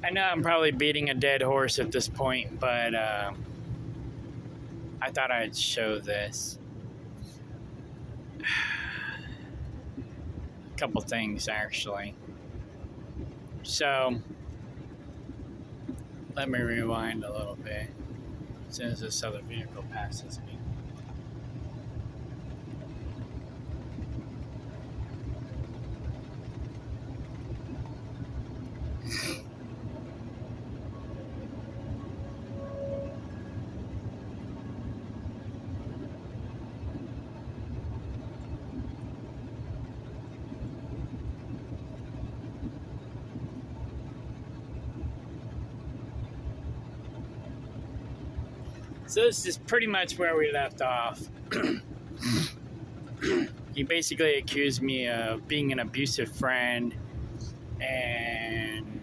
I know I'm probably beating a dead horse at this point, but I thought I'd show this. A couple things, actually. So, let me rewind a little bit as soon as this other vehicle passes me. So this is pretty much where we left off. He basically accused me of being an abusive friend, and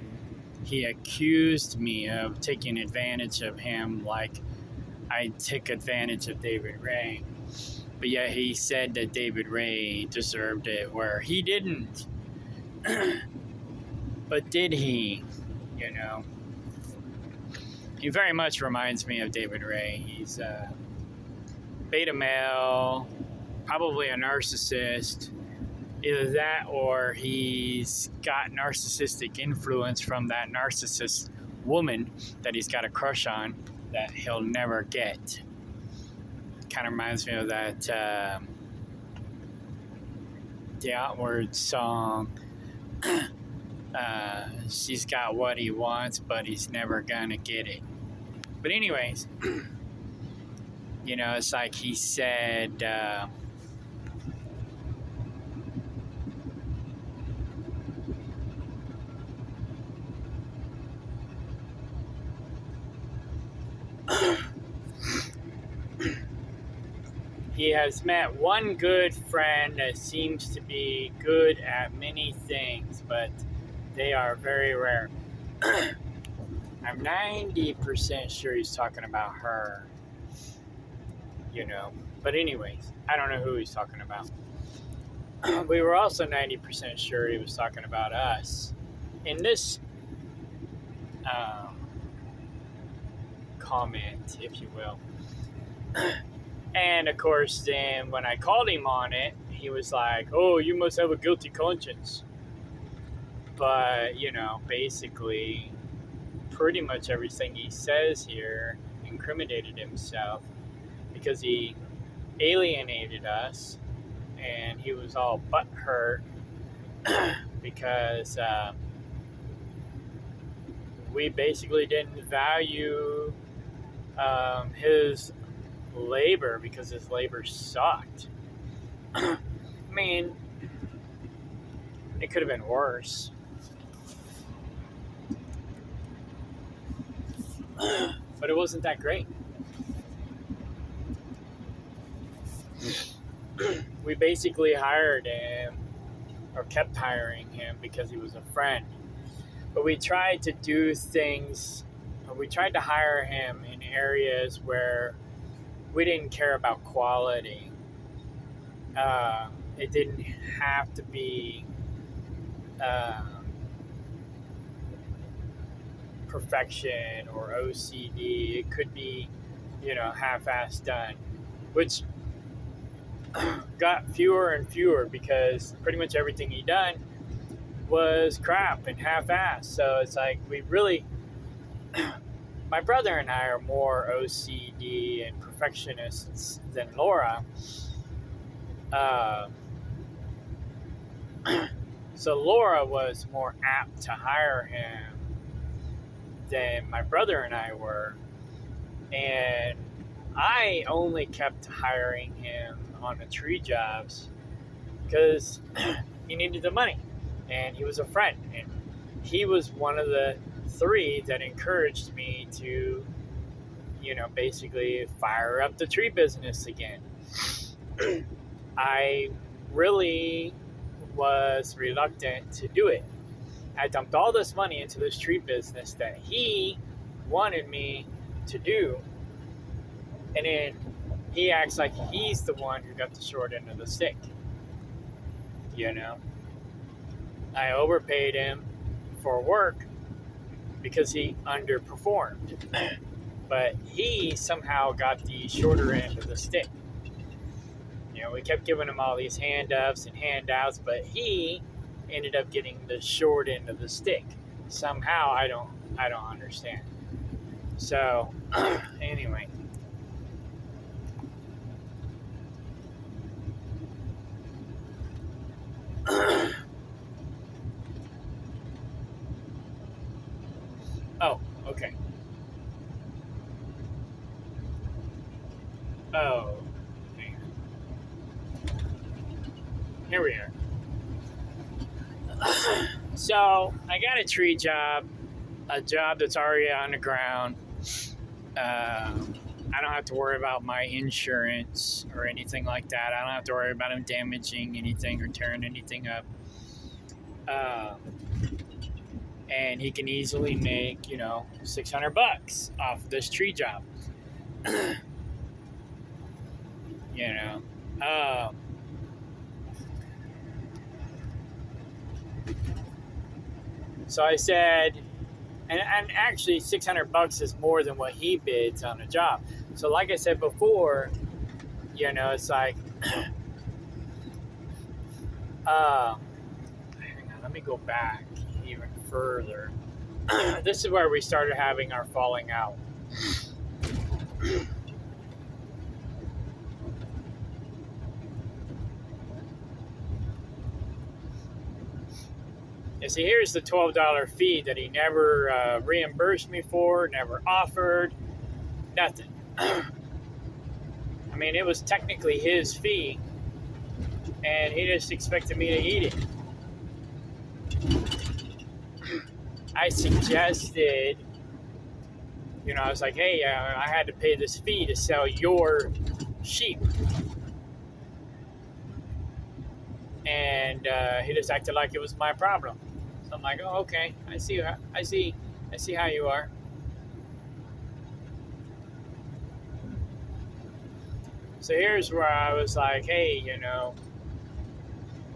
he accused me of taking advantage of him like I took advantage of David Ray. But yet he said that David Ray deserved it, where he didn't. But did he? You know? He very much reminds me of David Ray. He's a beta male, probably a narcissist. Either that or he's got narcissistic influence from that narcissist woman that he's got a crush on that he'll never get. Kind of reminds me of that The Outward song. She's got what he wants, but he's never gonna get it. But anyways, you know, it's like he said, he has met one good friend that seems to be good at many things, but they are very rare. I'm 90% sure he's talking about her, you know. But anyways, I don't know who he's talking about. We were also 90% sure he was talking about us. In this comment, if you will. And of course, then when I called him on it, he was like, "Oh, you must have a guilty conscience." But, you know, basically, pretty much everything he says here incriminated himself because he alienated us, and he was all butthurt because we basically didn't value his labor because his labor sucked. I mean, it could have been worse. But it wasn't that great. We basically hired him, or kept hiring him, because he was a friend. But we tried to do things, we tried to hire him in areas where we didn't care about quality. It didn't have to be perfection or OCD. It could be, you know, half-assed done, which got fewer and fewer because pretty much everything he done was crap and half-assed. So it's like we really, my brother and I are more OCD and perfectionists than Laura. So Laura was more apt to hire him than my brother and I were. And I only kept hiring him on the tree jobs because he needed the money and he was a friend. And he was one of the three that encouraged me to, you know, basically fire up the tree business again. I really was reluctant to do it. I dumped all this money into this tree business that he wanted me to do, and then he acts like he's the one who got the short end of the stick. You know, I overpaid him for work because he underperformed. But he somehow got the shorter end of the stick. You know, we kept giving him all these hand-ups and handouts, but he ended up getting the short end of the stick. Somehow, I don't understand. So, anyway. Oh, okay. Oh, hang on. Here we are. So, I got a tree job, a job that's already on the ground. I don't have to worry about my insurance or anything like that. I don't have to worry about him damaging anything or tearing anything up. And he can easily make, $600 off this tree job. So I said, and actually $600 is more than what he bids on a job. So like I said before, it's like, hang on, let me go back even further. This is where we started having our falling out. And see, here's the $12 fee that he never reimbursed me for, never offered, nothing. I mean, it was technically his fee, and he just expected me to eat it. I suggested, I was like, hey, I had to pay this fee to sell your sheep. And he just acted like it was my problem. So I'm like, oh, okay, I see how you are. So here's where I was like, hey,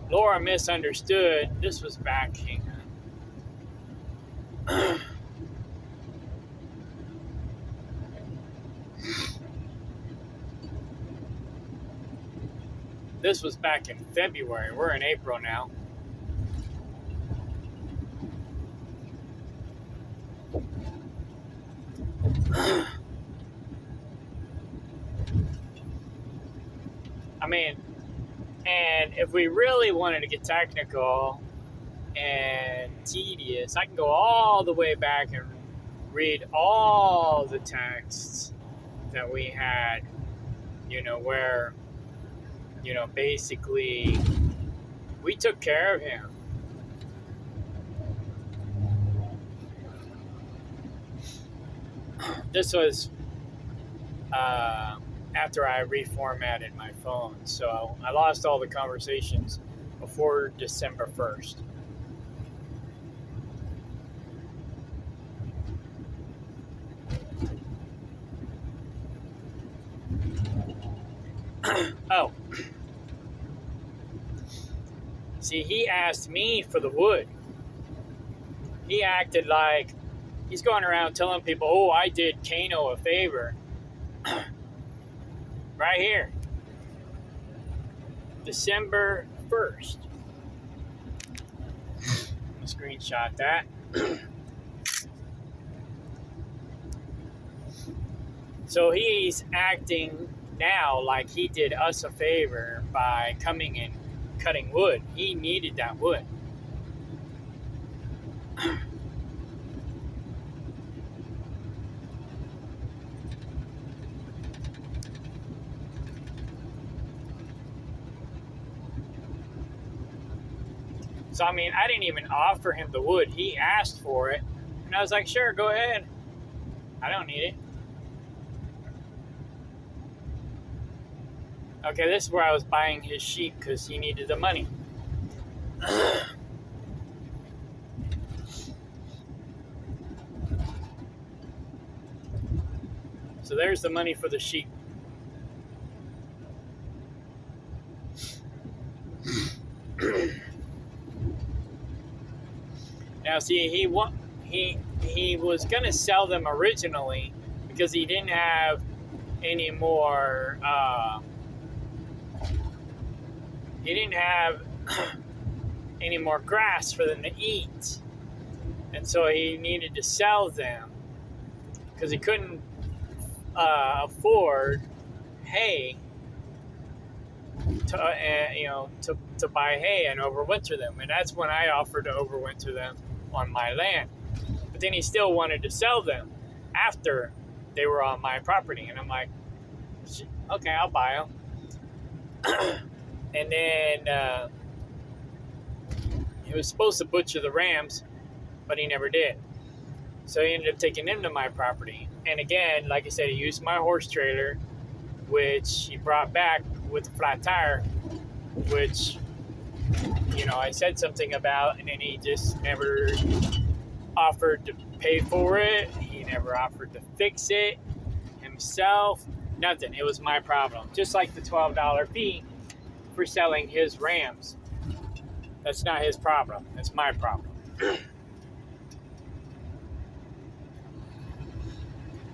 Laura misunderstood. This was back, hang on. This was back in February. We're in April now. I mean, and if we really wanted to get technical and tedious, I can go all the way back and read all the texts that we had, where, basically we took care of him. This was after I reformatted my phone, so I lost all the conversations before December 1st. Oh. See, he asked me for the wood. He acted like he's going around telling people, oh, I did Kano a favor. Right here. December 1st. I'll screenshot that. So he's acting now like he did us a favor by coming and cutting wood. He needed that wood. So, I mean, I didn't even offer him the wood. He asked for it. And I was like, sure, go ahead. I don't need it. Okay, this is where I was buying his sheep because he needed the money. So there's the money for the sheep. Now, see, he was going to sell them originally because he didn't have any more, he didn't have any more grass for them to eat. And so he needed to sell them because he couldn't afford hay to buy hay and overwinter them. And that's when I offered to overwinter them on my land. But then he still wanted to sell them after they were on my property. And I'm like, okay, I'll buy them. And then he was supposed to butcher the rams, but he never did. So he ended up taking them to my property. And again, like I said, he used my horse trailer, which he brought back with a flat tire, which, I said something about, and then he just never offered to pay for it. He never offered to fix it himself. Nothing. It was my problem. Just like the $12 fee for selling his rams. That's not his problem. That's my problem.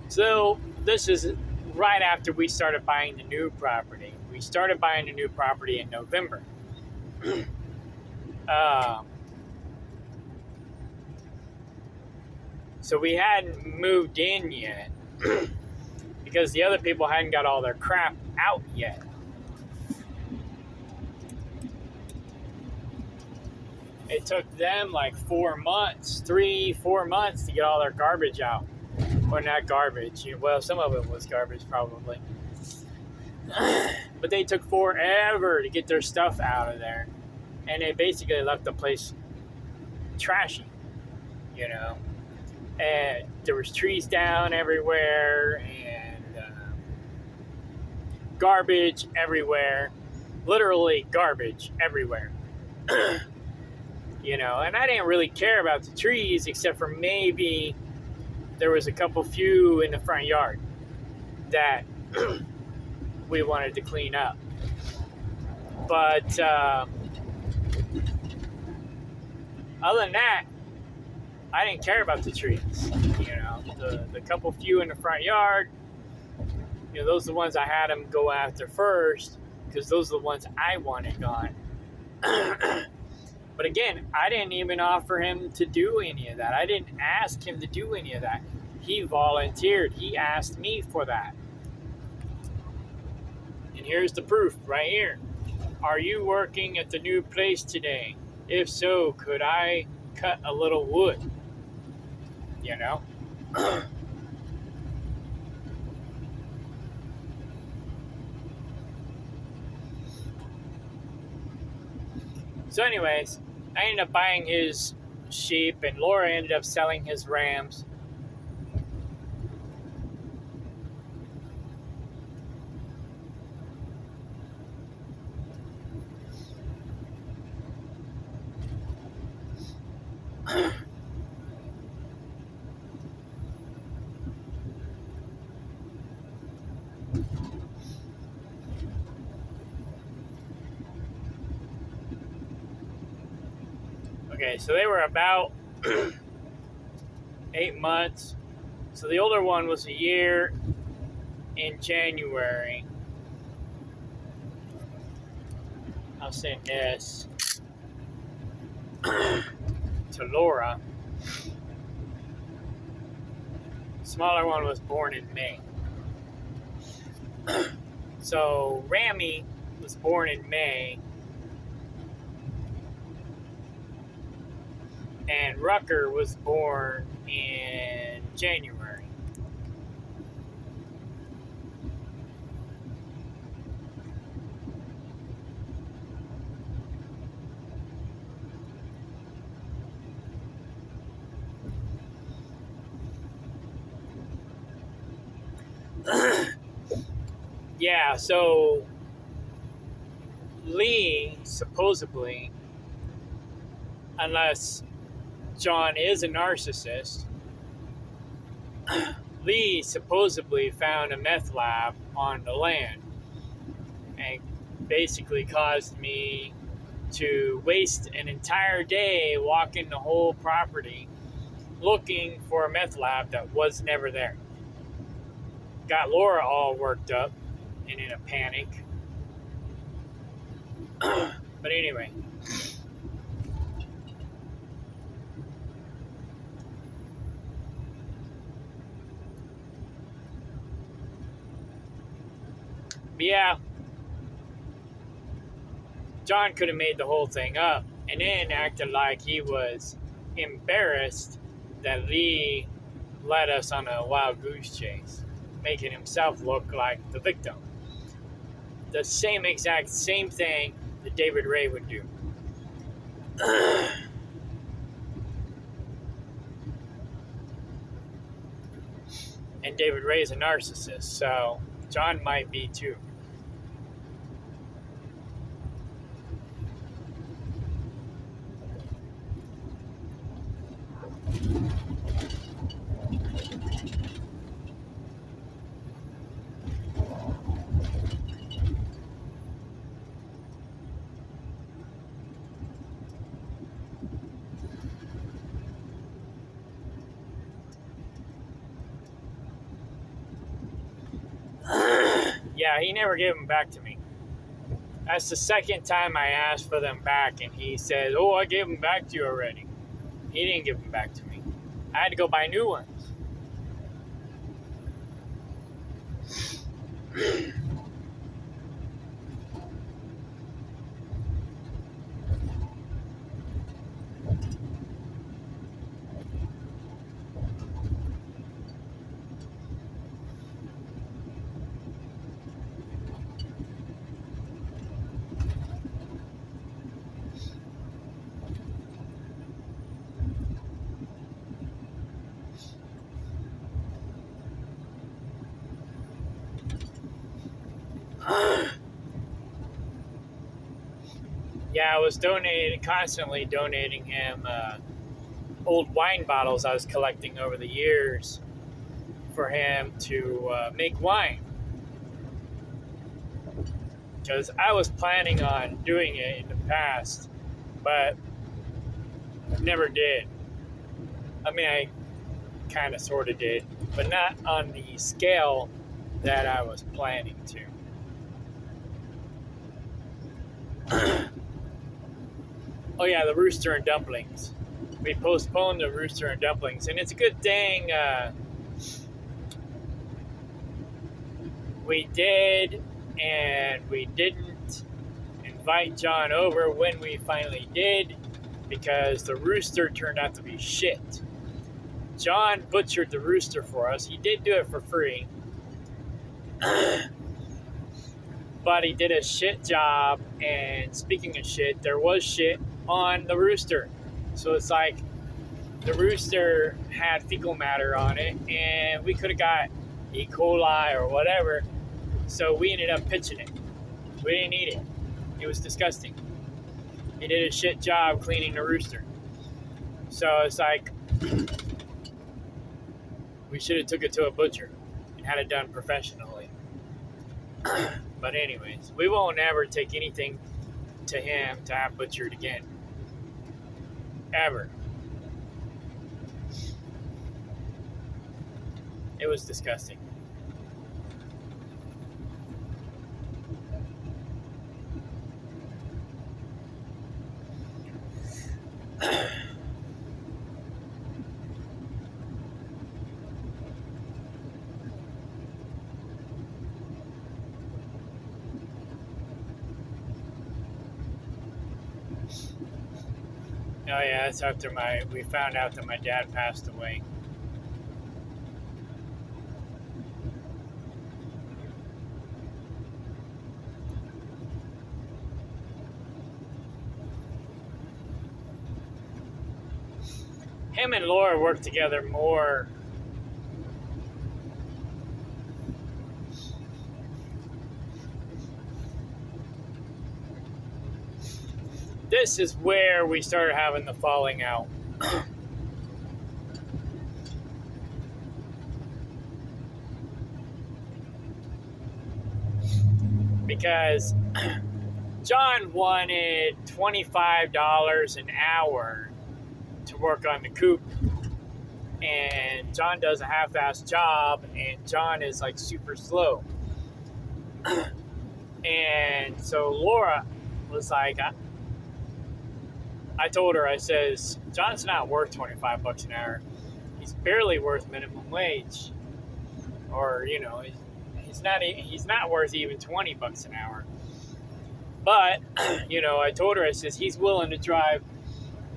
So this is right after we started buying the new property. We started buying the new property in November. So we hadn't moved in yet because the other people hadn't got all their crap out yet. It took them like 4 months, 3-4 months to get all their garbage out. Or not garbage. Well, some of it was garbage probably. But they took forever to get their stuff out of there. And they basically left the place trashy, And there was trees down everywhere and garbage everywhere. Literally garbage everywhere. And I didn't really care about the trees except for maybe there was a few in the front yard that we wanted to clean up. But other than that, I didn't care about the trees. The few in the front yard, those are the ones I had them go after first because those are the ones I wanted gone. But again, I didn't even offer him to do any of that. I didn't ask him to do any of that. He volunteered. He asked me for that. And here's the proof right here. Are you working at the new place today? If so, could I cut a little wood? So anyways, I ended up buying his sheep, and Laura ended up selling his rams. Okay, so they were about 8 months. So the older one was a year in January. I'll send this to Laura. Smaller one was born in May. So Rami was born in May. And Rucker was born in January. Yeah, so Lee supposedly, unless John is a narcissist, Lee supposedly found a meth lab on the land and basically caused me to waste an entire day walking the whole property looking for a meth lab that was never there. Got Laura all worked up and in a panic. But anyway. But yeah, John could have made the whole thing up and then acted like he was embarrassed that Lee led us on a wild goose chase, making himself look like the victim. The exact same thing that David Ray would do. And David Ray is a narcissist, so John might be too. Yeah, he never gave them back to me. That's the second time I asked for them back, and he said, "Oh, I gave them back to you already." He didn't give them back to me. I had to go buy new ones. Yeah, I was constantly donating him old wine bottles I was collecting over the years for him to make wine. Because I was planning on doing it in the past, but never did. I mean, I kind of sort of did, but not on the scale that I was planning to. Oh yeah, the rooster and dumplings. We postponed the rooster and dumplings, and it's a good thing we did, and we didn't invite John over when we finally did, because the rooster turned out to be shit. John butchered the rooster for us. He did do it for free. But he did a shit job, and speaking of shit, there was shit on the rooster. So it's like the rooster had fecal matter on it, and we could have got E. coli or whatever, so we ended up pitching it. We didn't eat it. It was disgusting. He did a shit job cleaning the rooster. So it's like we should have took it to a butcher and had it done professionally. But anyways, we won't ever take anything to him to have butchered again. Ever. It was disgusting. Oh yeah, that's after we found out that my dad passed away. Him and Laura worked together more. This is where we started having the falling out. Because John wanted $25 an hour to work on the coop. and John does a half-assed job, and John is like super slow. And so Laura was like, I told her, I says, John's not worth $25 an hour. He's barely worth minimum wage, or he's not worth even $20 an hour. But I told her, I says he's willing to drive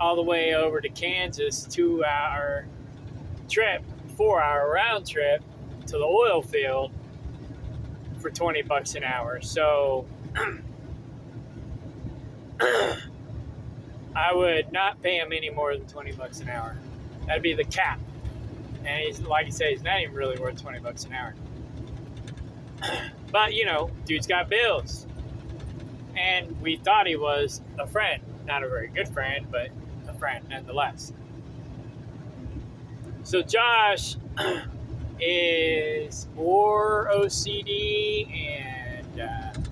all the way over to Kansas, 2-hour trip, 4-hour round trip to the oil field for $20 an hour. So I would not pay him any more than $20 an hour. That'd be the cap. And he's, like you say, he's not even really worth $20 an hour. But dude's got bills. And we thought he was a friend. Not a very good friend, but a friend nonetheless. So Josh is more OCD and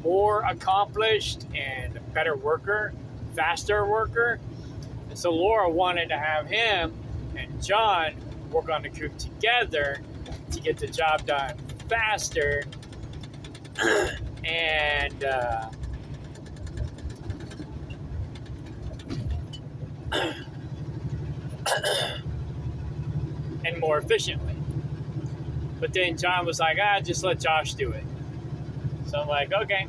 more accomplished and a better worker, faster worker. And so Laura wanted to have him and John work on the coop together to get the job done faster. And and more efficiently. But then John was like, just let Josh do it. So I'm like, okay.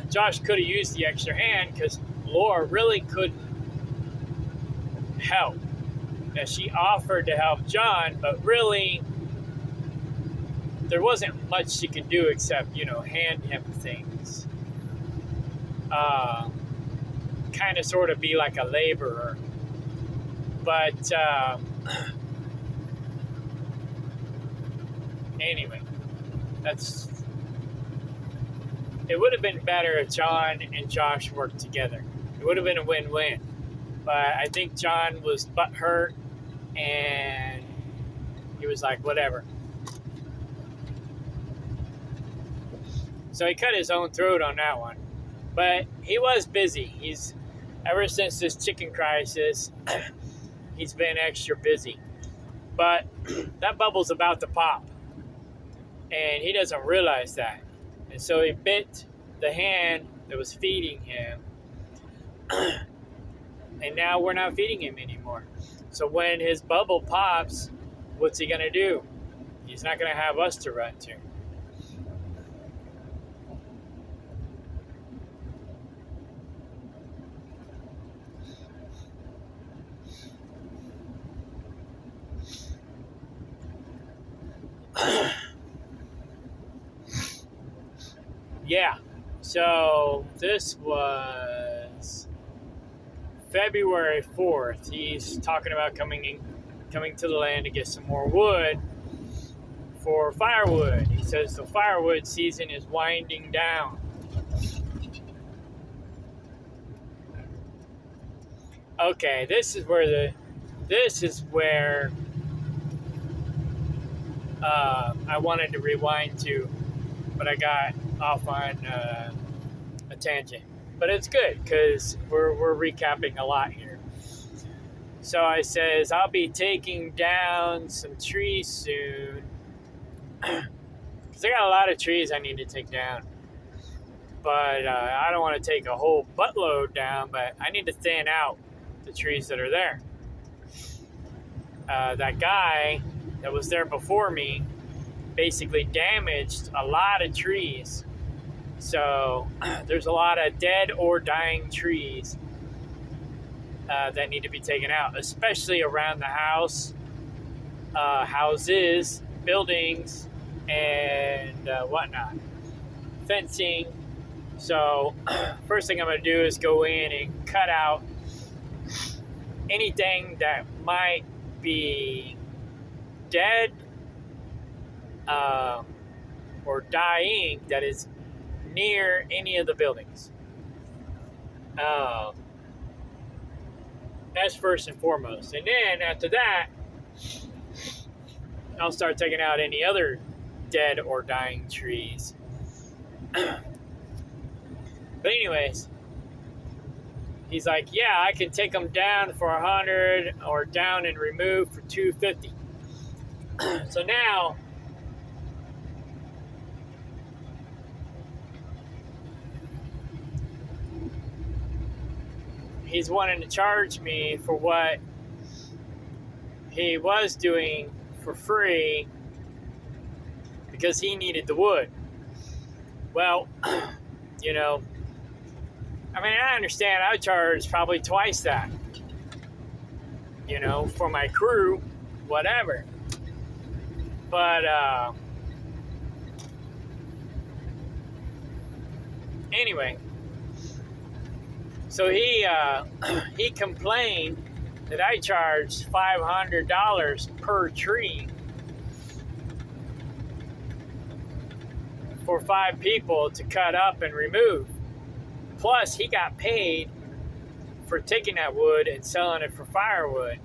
Josh could have used the extra hand because Laura really couldn't help. Now, she offered to help John, but really there wasn't much she could do except, hand him things. Kind of sort of be like a laborer. But anyway, it would have been better if John and Josh worked together. It would have been a win-win. But I think John was butthurt, and he was like, whatever. So he cut his own throat on that one. But he was busy. Ever since this chicken crisis, he's been extra busy. But that bubble's about to pop. And he doesn't realize that. And so he bit the hand that was feeding him. And now we're not feeding him anymore. So when his bubble pops, what's he going to do? He's not going to have us to run to. Yeah, so this was February 4th. He's talking about coming to the land to get some more wood for firewood. He says the firewood season is winding down. Okay, this is where I wanted to rewind to, but I got off on a tangent. But it's good because we're recapping a lot here. So I says I'll be taking down some trees soon because I got a lot of trees I need to take down. But I don't want to take a whole buttload down, but I need to thin out the trees that are there. That guy that was there before me basically damaged a lot of trees. So there's a lot of dead or dying trees that need to be taken out, especially around the house, houses, buildings, and whatnot. Fencing. So first thing I'm going to do is go in and cut out anything that might be dead or dying that is near any of the buildings. That's first and foremost. And then after that, I'll start taking out any other dead or dying trees. But anyways, he's like, yeah, I can take them down for 100 or down and remove for 250. So now he's wanting to charge me for what he was doing for free because he needed the wood. Well, you know, I mean, I understand I charge probably twice that, you know, for my crew, whatever. But anyway, so he complained that I charged $500 per tree for 5 people to cut up and remove. Plus, he got paid for taking that wood and selling it for firewood.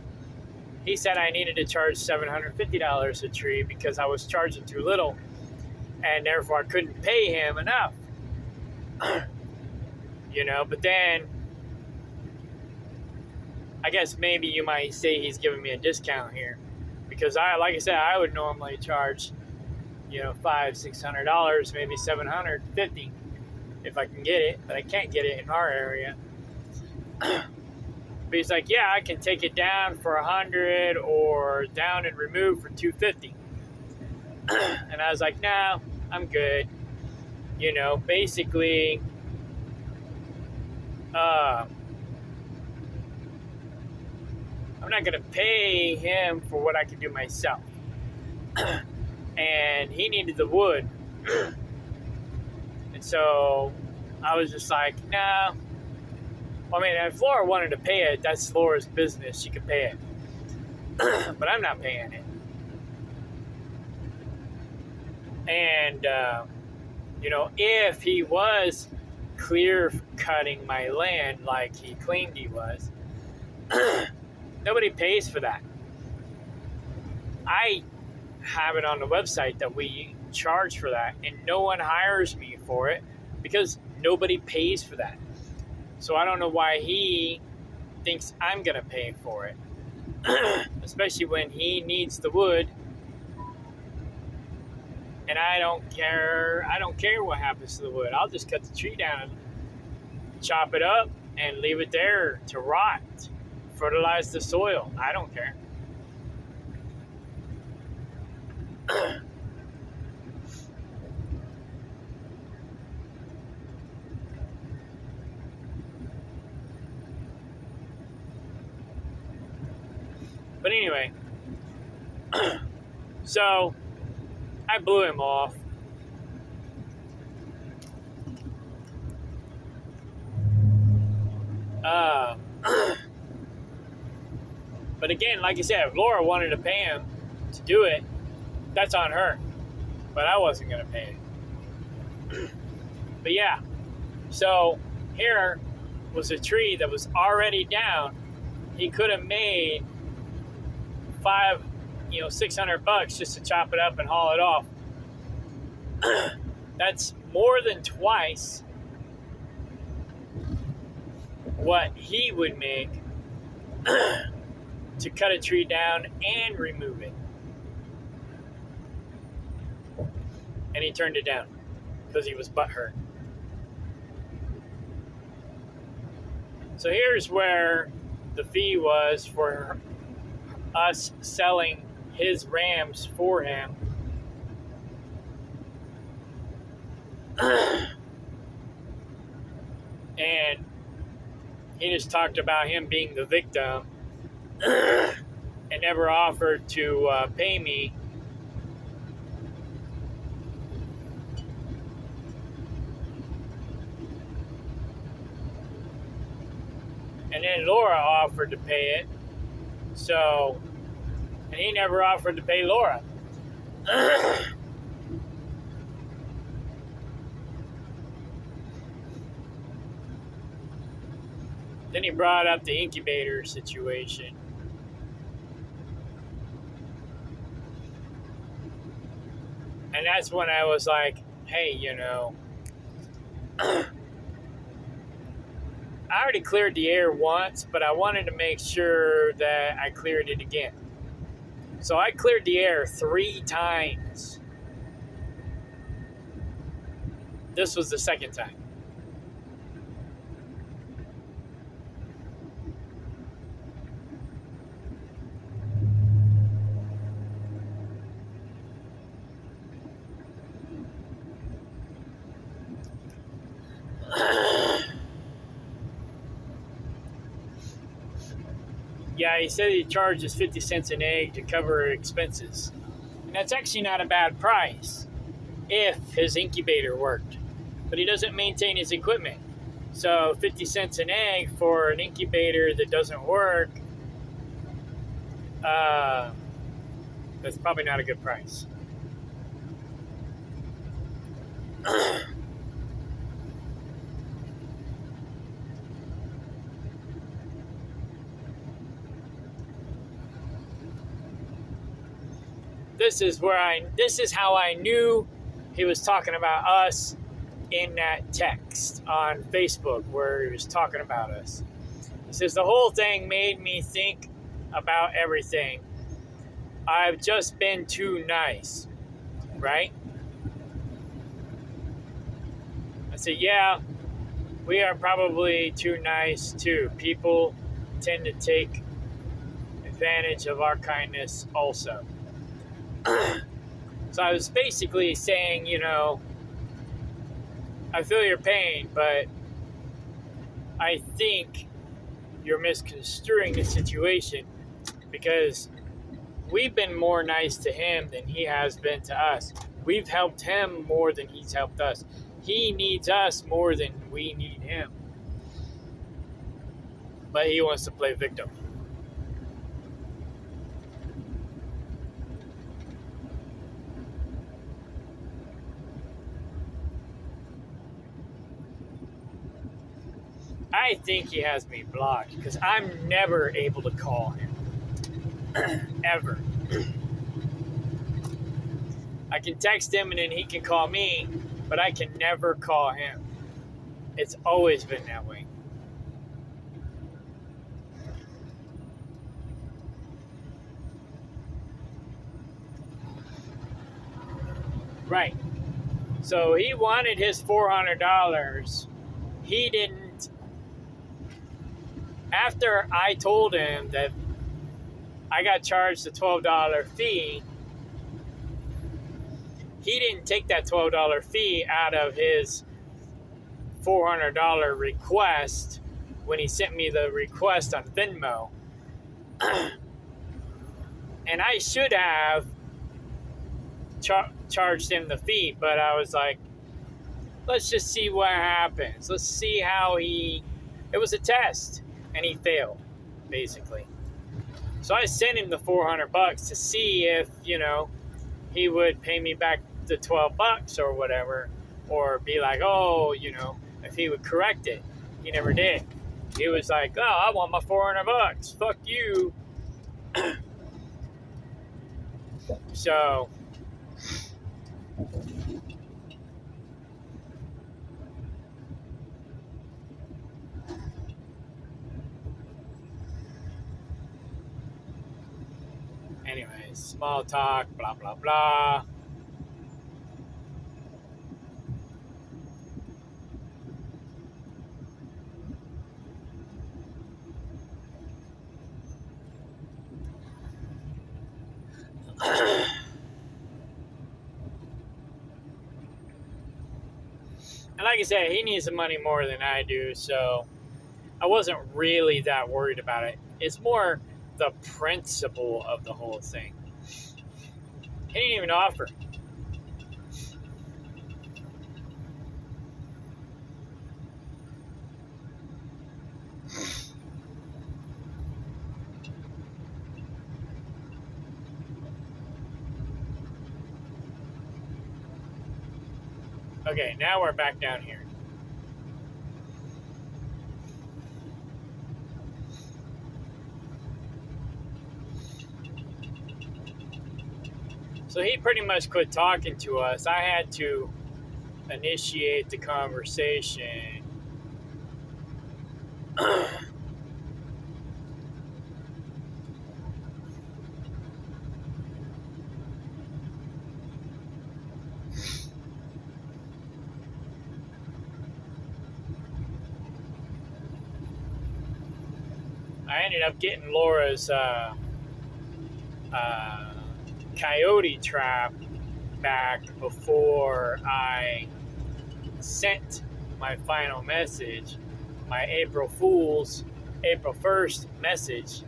He said I needed to charge $750 a tree because I was charging too little, and therefore I couldn't pay him enough. You know, but then I guess maybe you might say he's giving me a discount here, because like I said, I would normally charge, you know, $500-$600, maybe $750 if I can get it, but I can't get it in our area. But he's like, yeah, I can take it down for 100 or down and remove for 250. And I was like, no, I'm good. You know, basically, I'm not going to pay him for what I can do myself. And he needed the wood. And so I was just like, no. I mean, if Laura wanted to pay it, that's Laura's business. She could pay it. But I'm not paying it. And, you know, if he was clear cutting my land like he claimed he was, nobody pays for that. I have it on the website that we charge for that, and no one hires me for it because nobody pays for that. So I don't know why he thinks I'm going to pay for it, especially when he needs the wood. And I don't care. I don't care what happens to the wood. I'll just cut the tree down, chop it up, and leave it there to rot, fertilize the soil. I don't care. But anyway, so I blew him off. But again, like I said, if Laura wanted to pay him to do it, that's on her. But I wasn't going to pay it. But yeah, so here was a tree that was already down. He could have made $600 just to chop it up and haul it off. That's more than twice what he would make to cut a tree down and remove it. And he turned it down because he was butthurt. So here's where the fee was for us selling his rams for him. And he just talked about him being the victim and never offered to pay me. And then Laura offered to pay it. So, and he never offered to pay Laura. Then he brought up the incubator situation. And that's when I was like, hey, I already cleared the air once, but I wanted to make sure that I cleared it again. So I cleared the air 3 times. This was the second time. Yeah, he said he charges 50 cents an egg to cover expenses. And that's actually not a bad price if his incubator worked. But he doesn't maintain his equipment. So 50 cents an egg for an incubator that doesn't work, that's probably not a good price. This is how I knew he was talking about us in that text on Facebook where he was talking about us. He says, the whole thing made me think about everything. I've just been too nice, right? I said, yeah, we are probably too nice too. People tend to take advantage of our kindness also. So I was basically saying, I feel your pain, but I think you're misconstruing the situation because we've been more nice to him than he has been to us. We've helped him more than he's helped us. He needs us more than we need him. But he wants to play victim. I think he has me blocked because I'm never able to call him. Ever. I can text him and then he can call me, but I can never call him. It's always been that way. Right. So he wanted his $400. He didn't. After I told him that I got charged a $12 fee, he didn't take that $12 fee out of his $400 request when he sent me the request on Venmo. And I should have charged him the fee, but I was like, let's just see what happens. Let's see how it was a test, and he failed, basically. So I sent him the $400 to see if, he would pay me back the $12 or whatever, or be like, oh, if he would correct it. He never did. He was like, oh, I want my $400. Fuck you. So anyways, small talk, blah, blah, blah. And like I said, he needs the money more than I do, so I wasn't really that worried about it. It's more the principle of the whole thing. He didn't even offer. Okay, now we're back down here. So he pretty much quit talking to us. I had to initiate the conversation I ended up getting Laura's coyote trap back before I sent my final message, my April 1st message.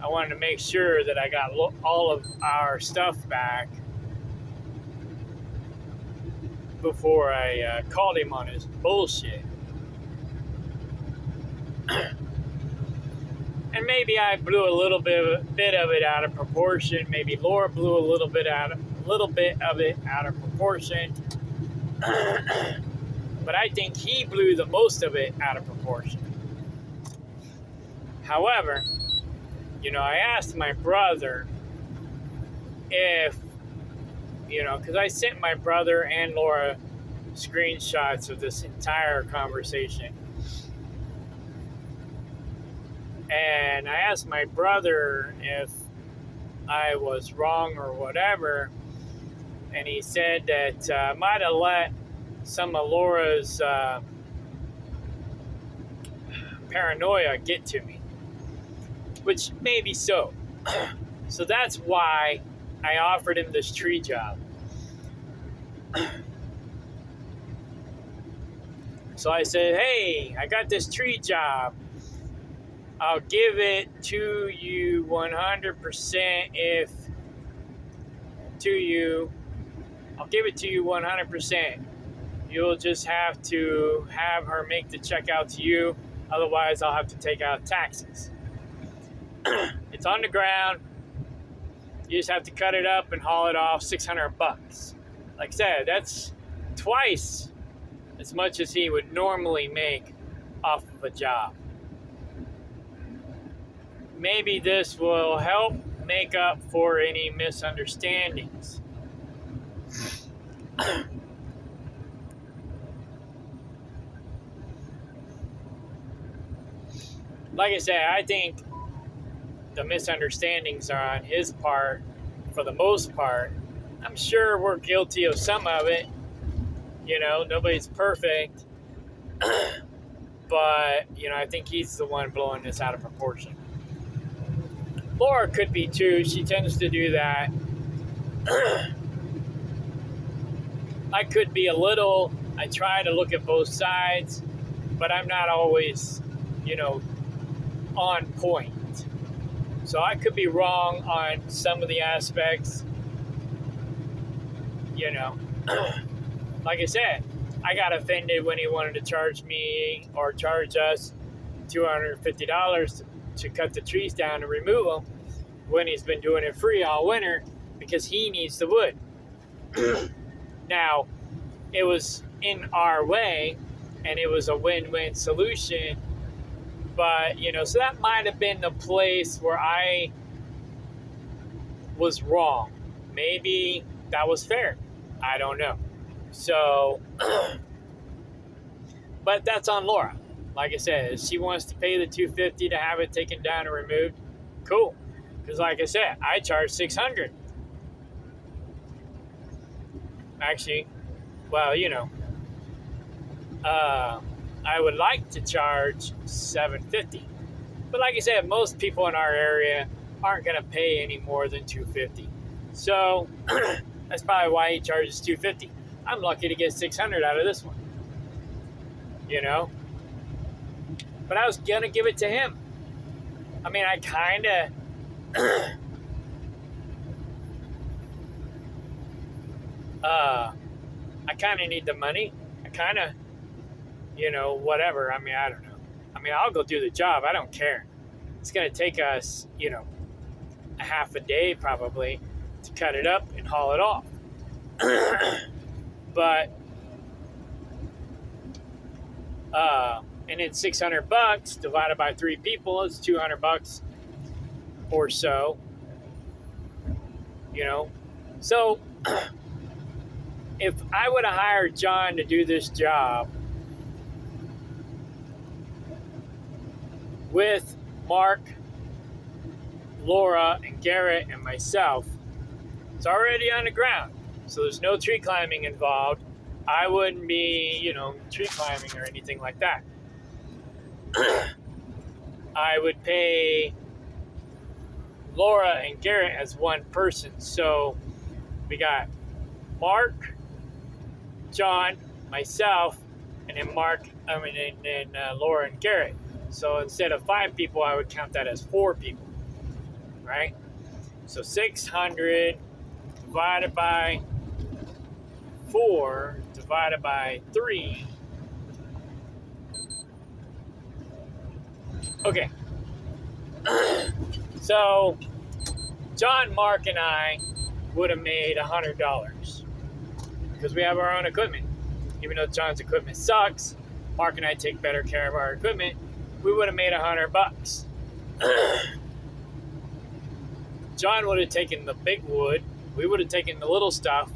I wanted to make sure that I got all of our stuff back before I called him on his bullshit. And maybe I blew a little bit of it out of proportion. Maybe Laura blew a little bit of it out of proportion. But I think he blew the most of it out of proportion. However, I asked my brother if, because I sent my brother and Laura screenshots of this entire conversation. And I asked my brother if I was wrong or whatever. And he said that I might have let some of Laura's paranoia get to me. Which maybe so. So that's why I offered him this tree job. So I said, hey, I got this tree job. I'll give it to you 100% I'll give it to you 100%. You'll just have to have her make the check out to you. Otherwise, I'll have to take out taxes. It's on the ground. You just have to cut it up and haul it off, $600. Like I said, that's twice as much as he would normally make off of a job. Maybe this will help make up for any misunderstandings. Like I said, I think the misunderstandings are on his part for the most part. I'm sure we're guilty of some of it. Nobody's perfect. But, I think he's the one blowing this out of proportion. Laura could be too. She tends to do that. I could be a little. I try to look at both sides, but I'm not always, on point. So I could be wrong on some of the aspects. Like I said, I got offended when he wanted to charge me or charge us $250 to cut the trees down and remove them when he's been doing it free all winter because he needs the wood. Now, it was in our way and it was a win-win solution, but so that might have been the place where I was wrong. Maybe that was fair. I don't know. So, but that's on Laura. Like I said, if she wants to pay the $250 to have it taken down and removed, cool. Because like I said, I charge $600. Actually, well, I would like to charge $750. But like I said, most people in our area aren't going to pay any more than $250. So that's probably why he charges $250. I'm lucky to get $600 out of this one. But I was going to give it to him. I mean, I kind of... I kind of need the money. I kind of, whatever. I mean, I don't know. I mean, I'll go do the job. I don't care. It's going to take us, a half a day probably to cut it up and haul it off. But, and it's $600 divided by 3 people is $200 or so, So, if I would have hired John to do this job with Mark, Laura, and Garrett, and myself, it's already on the ground. So there's no tree climbing involved. I wouldn't be, tree climbing or anything like that. I would pay Laura and Garrett as one person. So we got Mark, John, myself, and then Laura and Garrett. So instead of 5 people, I would count that as 4 people, right? So 600 divided by 4 divided by 3. Okay. So John, Mark, and I would have made $100 because we have our own equipment. Even though John's equipment sucks, Mark and I take better care of our equipment. We would have made $100. John would have taken the big wood. We would have taken the little stuff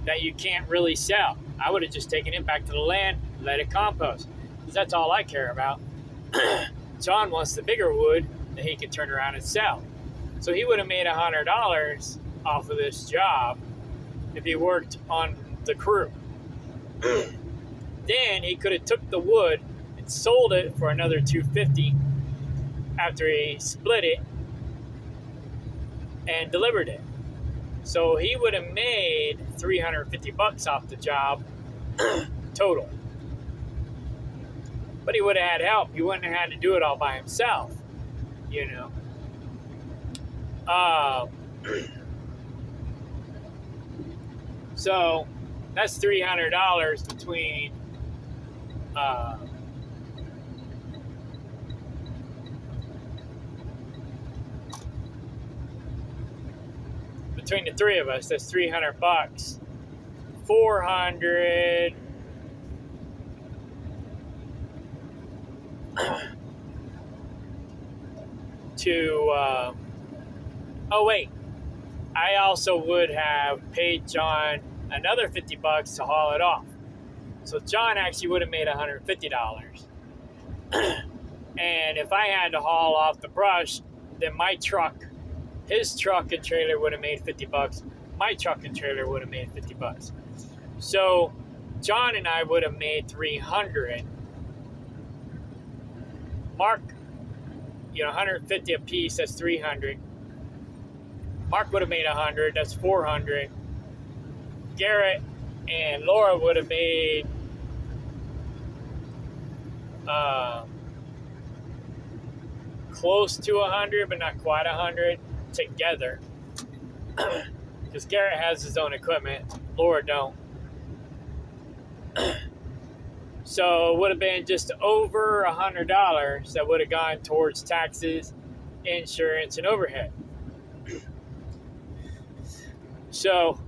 that you can't really sell. I would have just taken it back to the land, let it compost, because that's all I care about. John wants the bigger wood that he can turn around and sell. So he would have made $100 off of this job if he worked on the crew. Then he could have took the wood and sold it for another $250 after he split it and delivered it. So he would have made $350 off the job total. But he would have had help. He wouldn't have had to do it all by himself, you know. So that's $300 between the 3 of us. That's $300. 400 to oh wait, I also would have paid John another $50 to haul it off. So John actually would have made $150. And if I had to haul off the brush, then his truck and trailer would have made $50. My truck and trailer would have made $50. So John and I would have made $300. Mark, $150 a piece, that's $300. Mark would have made $100, that's $400. Garrett and Laura would have made close to $100, but not quite $100 together. Because Garrett has his own equipment, Laura don't. So it would have been just over $100 that would have gone towards taxes, insurance, and overhead. So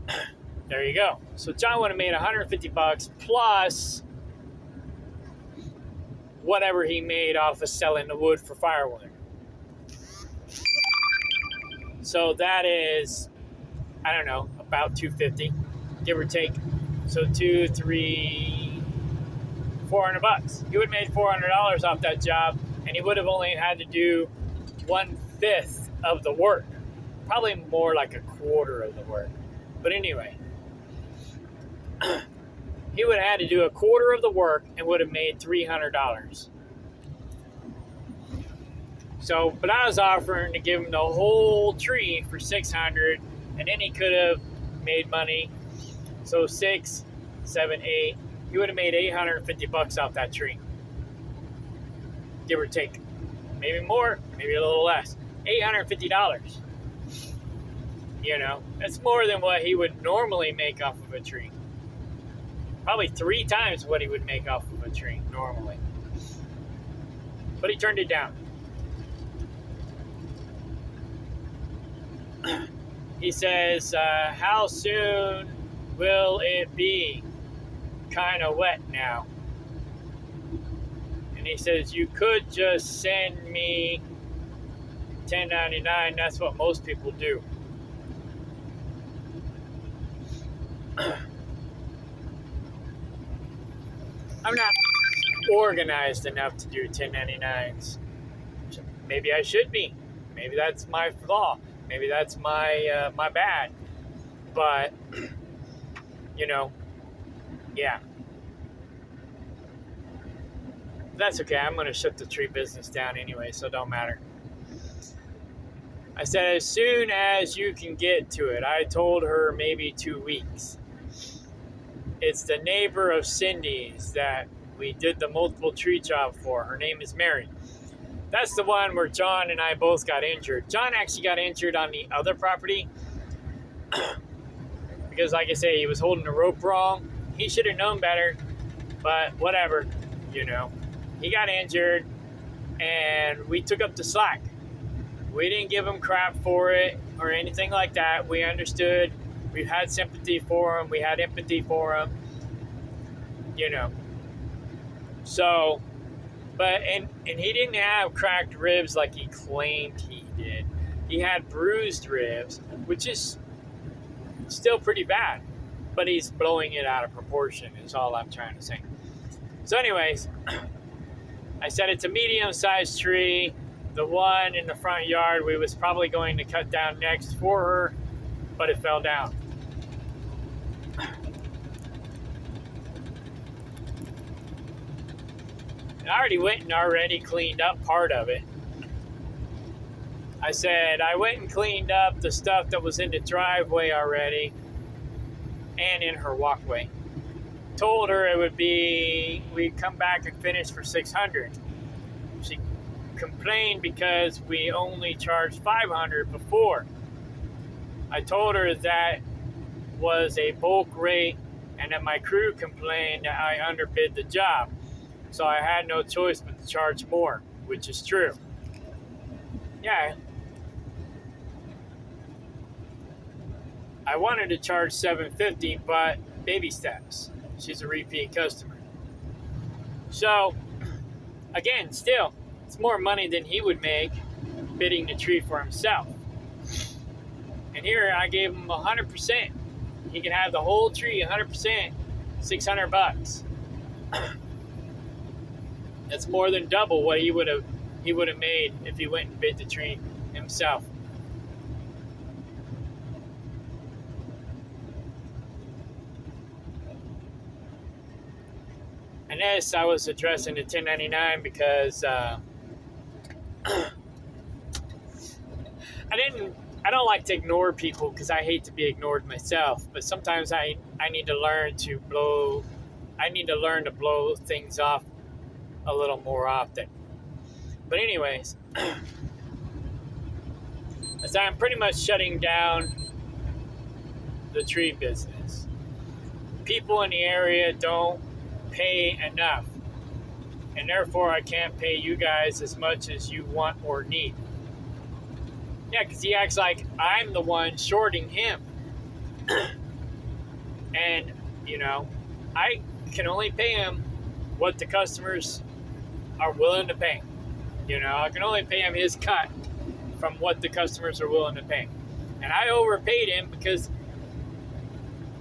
there you go. So John would have made $150 plus whatever he made off of selling the wood for firewood. So that is, I don't know, about $250, give or take. So $400. He would have made $400 off that job, and he would have only had to do 1/5 of the work. Probably more like a quarter of the work. But anyway, he would have had to do a quarter of the work and would have made $300. So, but I was offering to give him the whole tree for $600, and then he could have made money. So 6, 7, 8. He would have made $850 off that tree, give or take. Maybe more, maybe a little less. $850. That's more than what he would normally make off of a tree. Probably 3 times what he would make off of a tree normally. But he turned it down. He says, how soon will it be? Kind of wet now. And he says, you could just send me $10.99. That's what most people do. I'm not organized enough to do 1099s. Maybe I should be. Maybe that's my flaw. Maybe that's my bad. But yeah. That's okay. I'm going to shut the tree business down anyway, so it don't matter. I said, as soon as you can get to it. I told her maybe 2 weeks. It's the neighbor of Cindy's that we did the multiple tree job for. Her name is Mary. That's the one where John and I both got injured. John actually got injured on the other property because, like I say, he was holding the rope wrong. He should have known better, but whatever, you know. He got injured, and we took up the slack. We didn't give him crap for it or anything like that. We understood. We had sympathy for him. We had empathy for him, you know. So, but, and he didn't have cracked ribs like he claimed he did. He had bruised ribs, which is still pretty bad, but he's blowing it out of proportion is all I'm trying to say. So anyways, I said it's a medium-sized tree. The one in the front yard we was probably going to cut down next for her, but it fell down. I already went and already cleaned up part of it. I said I went and cleaned up the stuff that was in the driveway already and in her walkway. Told her it would be, we'd come back and finish for $600. She complained because we only charged $500 before. I told her that was a bulk rate and that my crew complained that I underbid the job. So I had no choice but to charge more, which is true. Yeah. I wanted to charge $750, but baby steps. She's a repeat customer. So, again, still, it's more money than he would make bidding the tree for himself. And here I gave him 100%. He can have the whole tree 100%, $600. That's more than double what he would have made if he went and bid the tree himself. And this I was addressing the 1099 because I don't like to ignore people because I hate to be ignored myself. But sometimes I need to learn to blow things off a little more often. But anyways, as I'm pretty much shutting down the tree business. People in the area don't pay enough, and therefore I can't pay you guys as much as you want or need. Yeah, because he acts like I'm the one shorting him. And, you know, I can only pay him what the customers are willing to pay. You know, I can only pay him his cut from what the customers are willing to pay. And I overpaid him because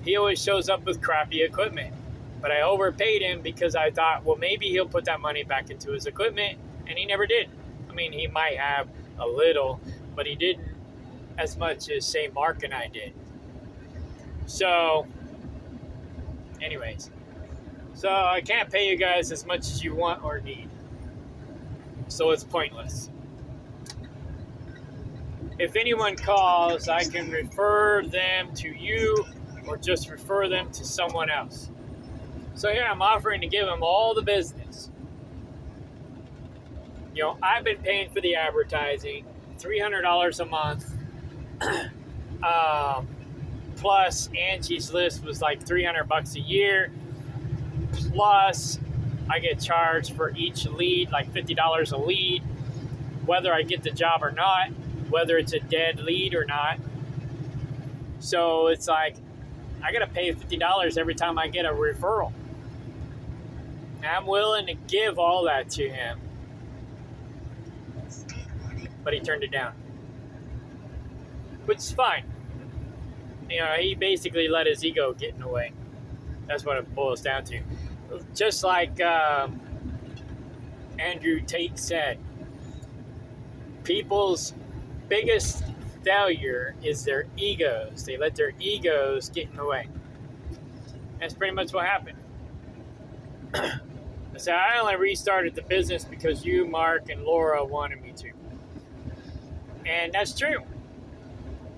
he always shows up with crappy equipment. But I overpaid him because I thought, well, maybe he'll put that money back into his equipment, and he never did. I mean, he might have a little, but he didn't as much as, say, Mark and I did. So, anyways. So I can't pay you guys as much as you want or need. So it's pointless. If anyone calls, I can refer them to you or just refer them to someone else. So here I'm offering to give them all the business. You know, I've been paying for the advertising, $300 a month. Plus Angie's List was like $300 a year. Plus I get charged for each lead, like $50 a lead, whether I get the job or not, whether it's a dead lead or not. So it's like I gotta pay $50 every time I get a referral. And I'm willing to give all that to him. But he turned it down. Which is fine. You know, he basically let his ego get in the way. That's what it boils down to. Just like Andrew Tate said, people's biggest failure is their egos. They let their egos get in the way. That's pretty much what happened. said, I only restarted the business because you, Mark, and Laura wanted me to. And that's true.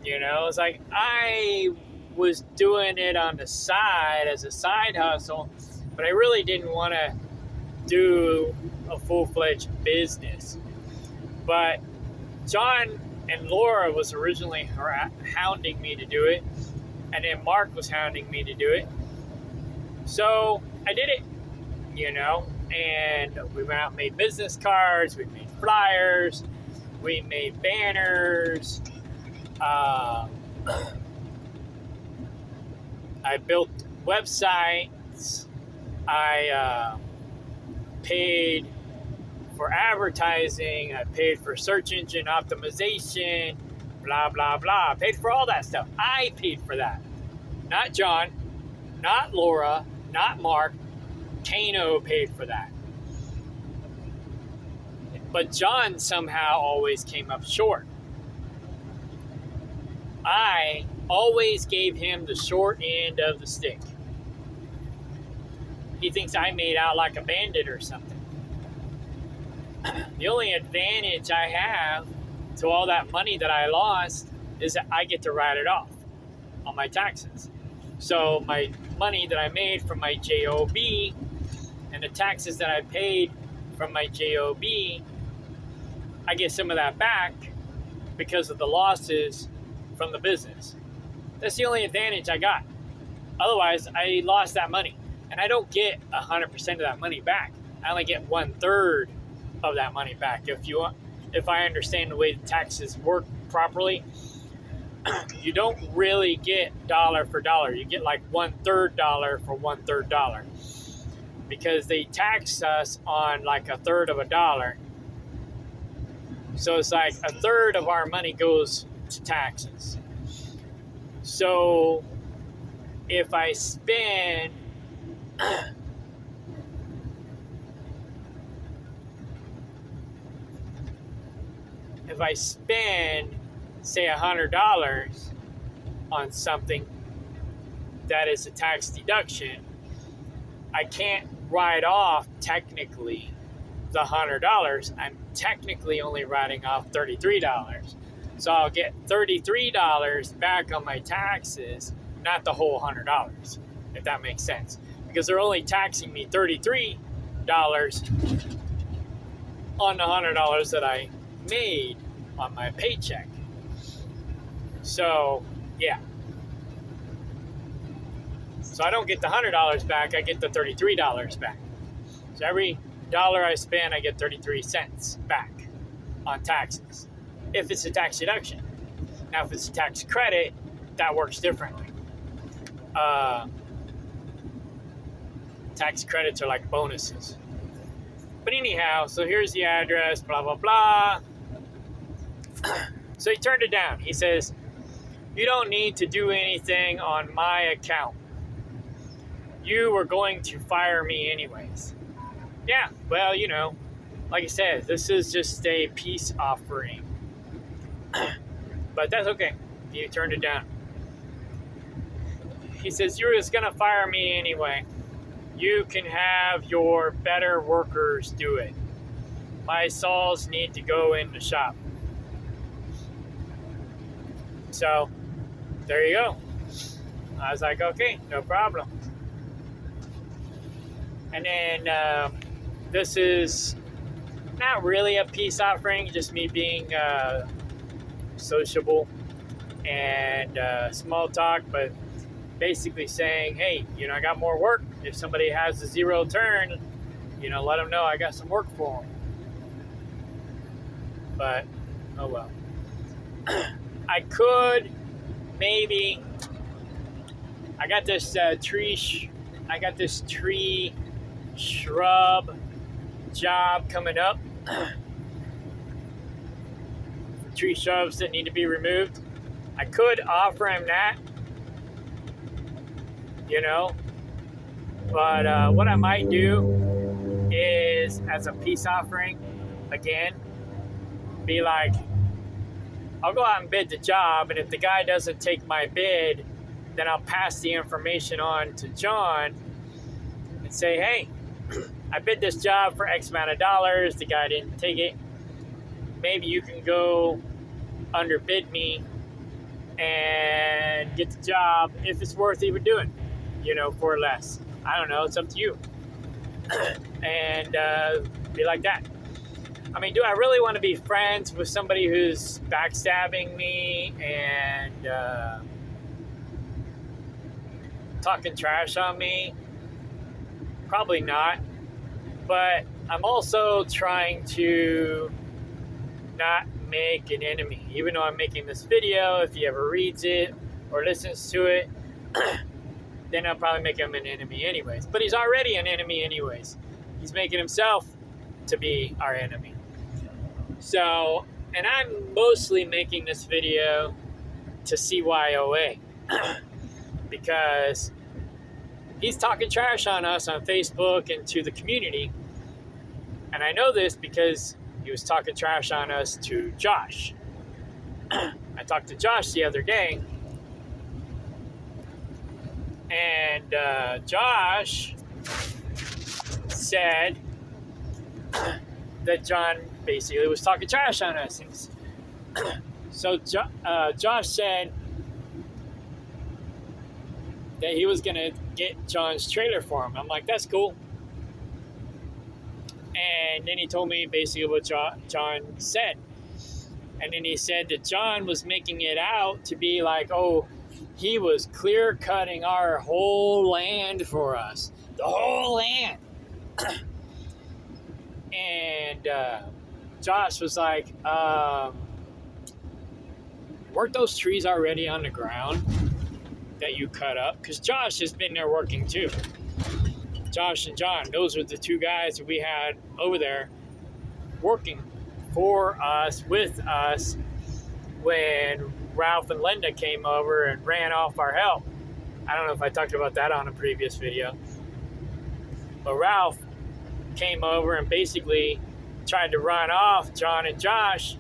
It's like I was doing it on the side as a side hustle, but I really didn't want to do a full-fledged business. But John and Laura was originally hounding me to do it, and then Mark was hounding me to do it. So I did it, and we went out and made business cards, we made flyers, we made banners. I built websites. I paid for advertising. I paid for search engine optimization, blah, blah, blah. I paid for all that stuff. I paid for that. Not John, not Laura, not Mark. Kano paid for that. But John somehow always came up short. I always gave him the short end of the stick. He thinks I made out like a bandit or something. The only advantage I have to all that money that I lost is that I get to write it off on my taxes. So my money that I made from my JOB and the taxes that I paid from my JOB, I get some of that back because of the losses from the business. That's the only advantage I got. Otherwise, I lost that money. And I don't get 100% of that money back. I only get 1/3 of that money back. If I understand the way the taxes work properly, you don't really get dollar for dollar. You get like 1/3 dollar for 1/3 dollar. Because they tax us on like 1/3 of a dollar. So it's like 1/3 of our money goes to taxes. So if I spend say $100 on something that is a tax deduction, I can't write off technically the $100. I'm technically only writing off $33. So I'll get $33 back on my taxes, not the whole $100, if that makes sense. Because they're only taxing me $33 on the $100 that I made on my paycheck. So, yeah. So I don't get the $100 back, I get the $33 back. So every dollar I spend, I get 33 cents back on taxes, if it's a tax deduction. Now, if it's a tax credit, that works differently. Tax credits are like bonuses. But anyhow, so here's the address, blah, blah, blah. So he turned it down. He says, you don't need to do anything on my account. You were going to fire me anyways. Yeah, well, like I said, this is just a peace offering. But that's okay. He turned it down. He says, you're just going to fire me anyway. You can have your better workers do it. My saws need to go in the shop. So, there you go. I was like, okay, no problem. And then this is not really a peace offering, just me being sociable and small talk, but basically saying, hey, I got more work. If somebody has a zero turn, let them know I got some work for them. But, oh well. I could maybe, I got this tree shrub job coming up. Tree shrubs that need to be removed. I could offer him that, but what I might do is, as a peace offering, again, be like, I'll go out and bid the job, and if the guy doesn't take my bid, then I'll pass the information on to John and say, hey, I bid this job for X amount of dollars. The guy didn't take it. Maybe you can go underbid me and get the job if it's worth even doing, for less. I don't know. It's up to you. And be like that. I mean, do I really want to be friends with somebody who's backstabbing me and talking trash on me? Probably not. But I'm also trying to not make an enemy. Even though I'm making this video, if he ever reads it or listens to it, then I'll probably make him an enemy anyways. But he's already an enemy anyways. He's making himself to be our enemy. So, and I'm mostly making this video to CYOA because he's talking trash on us on Facebook and to the community. And I know this because he was talking trash on us to Josh. I talked to Josh the other day. And Josh said that John basically was talking trash on us. So Josh said that he was going to get John's trailer for him. I'm like, that's cool. And then he told me basically what John said. And then he said that John was making it out to be like, oh, he was clear cutting our whole land for us. The whole land. And Josh was like, weren't those trees already on the ground that you cut up? Because Josh has been there working too. Josh and John, those are the two guys that we had over there working for us, with us, when Ralph and Linda came over and ran off our help. I don't know if I talked about that on a previous video. But Ralph came over and basically tried to run off John and Josh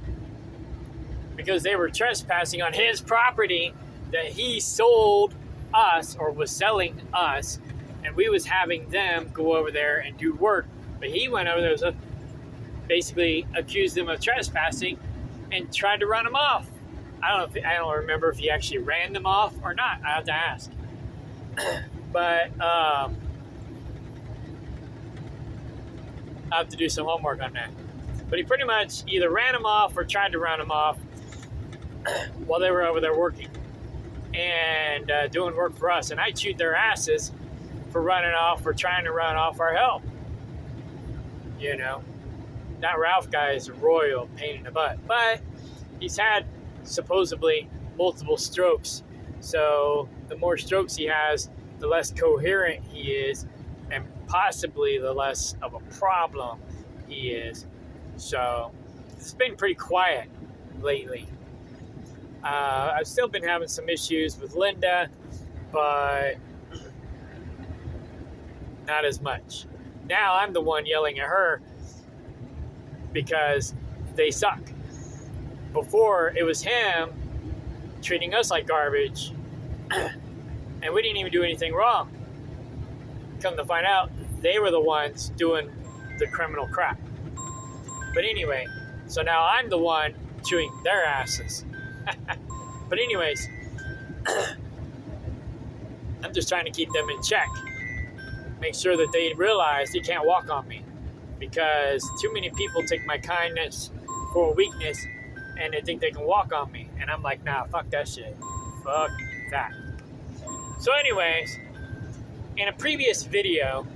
because they were trespassing on his property that he sold us or was selling us, and we was having them go over there and do work. But he went over there, so basically accused them of trespassing and tried to run them off. I don't remember if he actually ran them off or not. I have to ask. But I have to do some homework on that. But he pretty much either ran them off or tried to run them off while they were over there working and doing work for us. And I chewed their asses for running off or trying to run off our help. That Ralph guy is a royal pain in the butt. But he's had supposedly multiple strokes. So the more strokes he has, the less coherent he is, and possibly the less of a problem he is. So it's been pretty quiet lately. I've still been having some issues with Linda, but not as much. Now I'm the one yelling at her because they suck. Before, it was him treating us like garbage, and we didn't even do anything wrong. Come to find out, they were the ones doing the criminal crap. But anyway, so now I'm the one chewing their asses. But anyways, I'm just trying to keep them in check. Make sure that they realize they can't walk on me. Because too many people take my kindness for a weakness and they think they can walk on me. And I'm like, nah, fuck that shit. Fuck that. So anyways, in a previous video,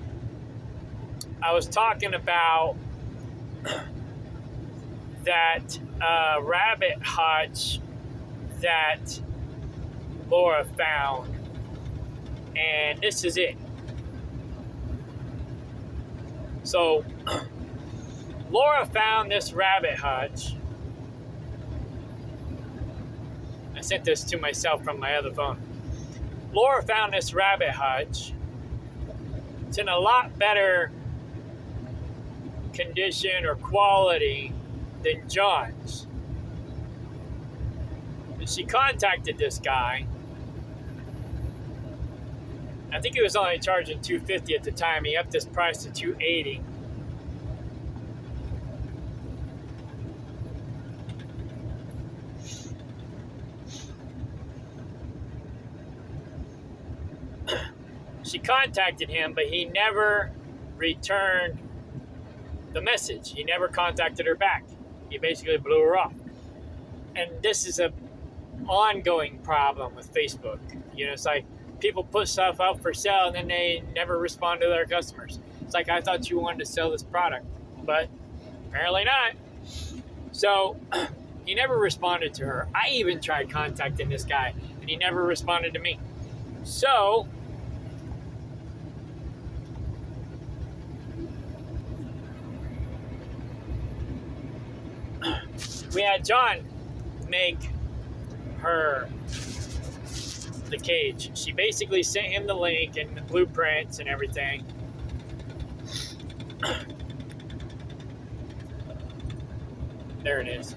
I was talking about that rabbit hutch that Laura found. And this is it. So, Laura found this rabbit hutch. I sent this to myself from my other phone. Laura found this rabbit hutch. It's in a lot better condition or quality than John's. And she contacted this guy. I think he was only charging $250 at the time. He upped his price to $280. She contacted him, but he never returned the message. He never contacted her back. He basically blew her off. And this is a ongoing problem with Facebook. You know, it's like people put stuff out for sale and then they never respond to their customers. It's like, I thought you wanted to sell this product, but apparently not. So he never responded to her. I even tried contacting this guy and he never responded to me. So we had John make her the cage. She basically sent him the link and the blueprints and everything. There it is.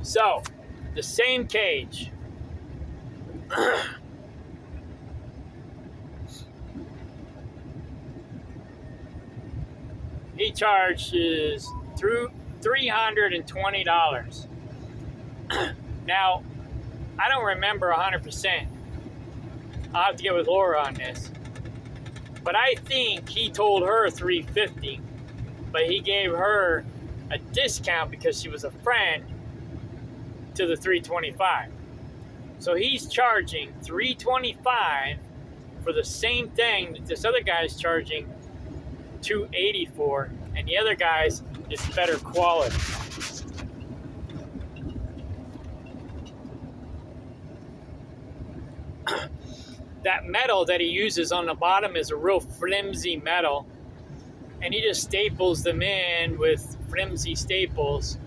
So, the same cage. He charges through $320. Now, I don't remember 100%. I'll have to get with Laura on this. But I think he told her $350, but he gave her a discount because she was a friend to the $325. So he's charging $325 for the same thing that this other guy's charging $280 for, and the other guy's is better quality. That metal that he uses on the bottom is a real flimsy metal, and he just staples them in with flimsy staples.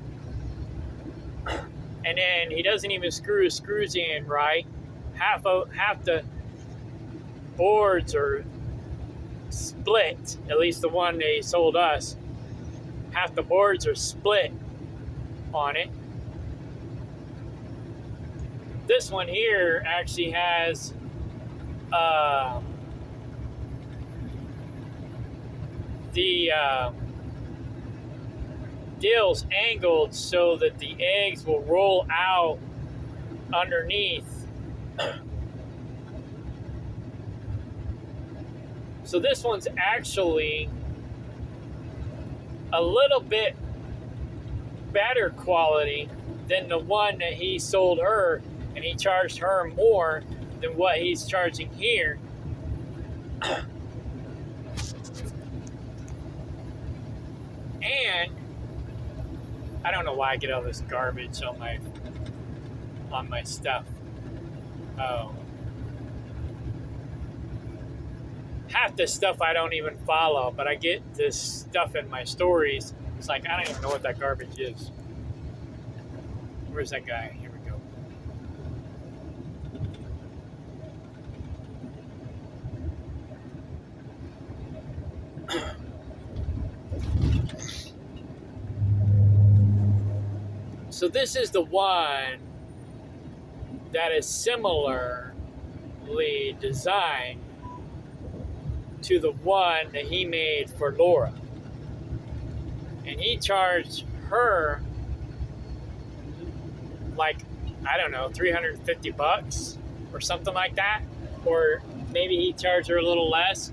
And then he doesn't even screw his screws in right. Half the boards are split, at least the one they sold us. Half the boards are split on it. This one here actually has the deal's angled so that the eggs will roll out underneath. So this one's actually a little bit better quality than the one that he sold her, and he charged her more than what he's charging here. And I don't know why I get all this garbage on my stuff. Oh. Half this stuff I don't even follow, but I get this stuff in my stories. It's like, I don't even know what that garbage is. Where's that guy? Here we go. So this is the one that is similarly designed to the one that he made for Laura. And he charged her like, I don't know, $350 or something like that. Or maybe he charged her a little less.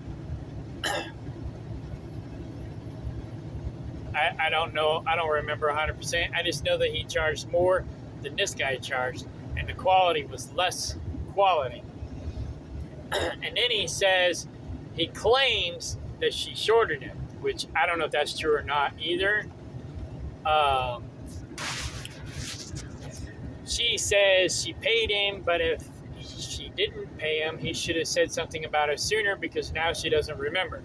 I don't know. I don't remember 100%. I just know that he charged more than this guy charged, and the quality was less quality. And then he says, he claims that she shorted him, which I don't know if that's true or not either. She says she paid him, but if she didn't pay him, he should have said something about it sooner because now she doesn't remember.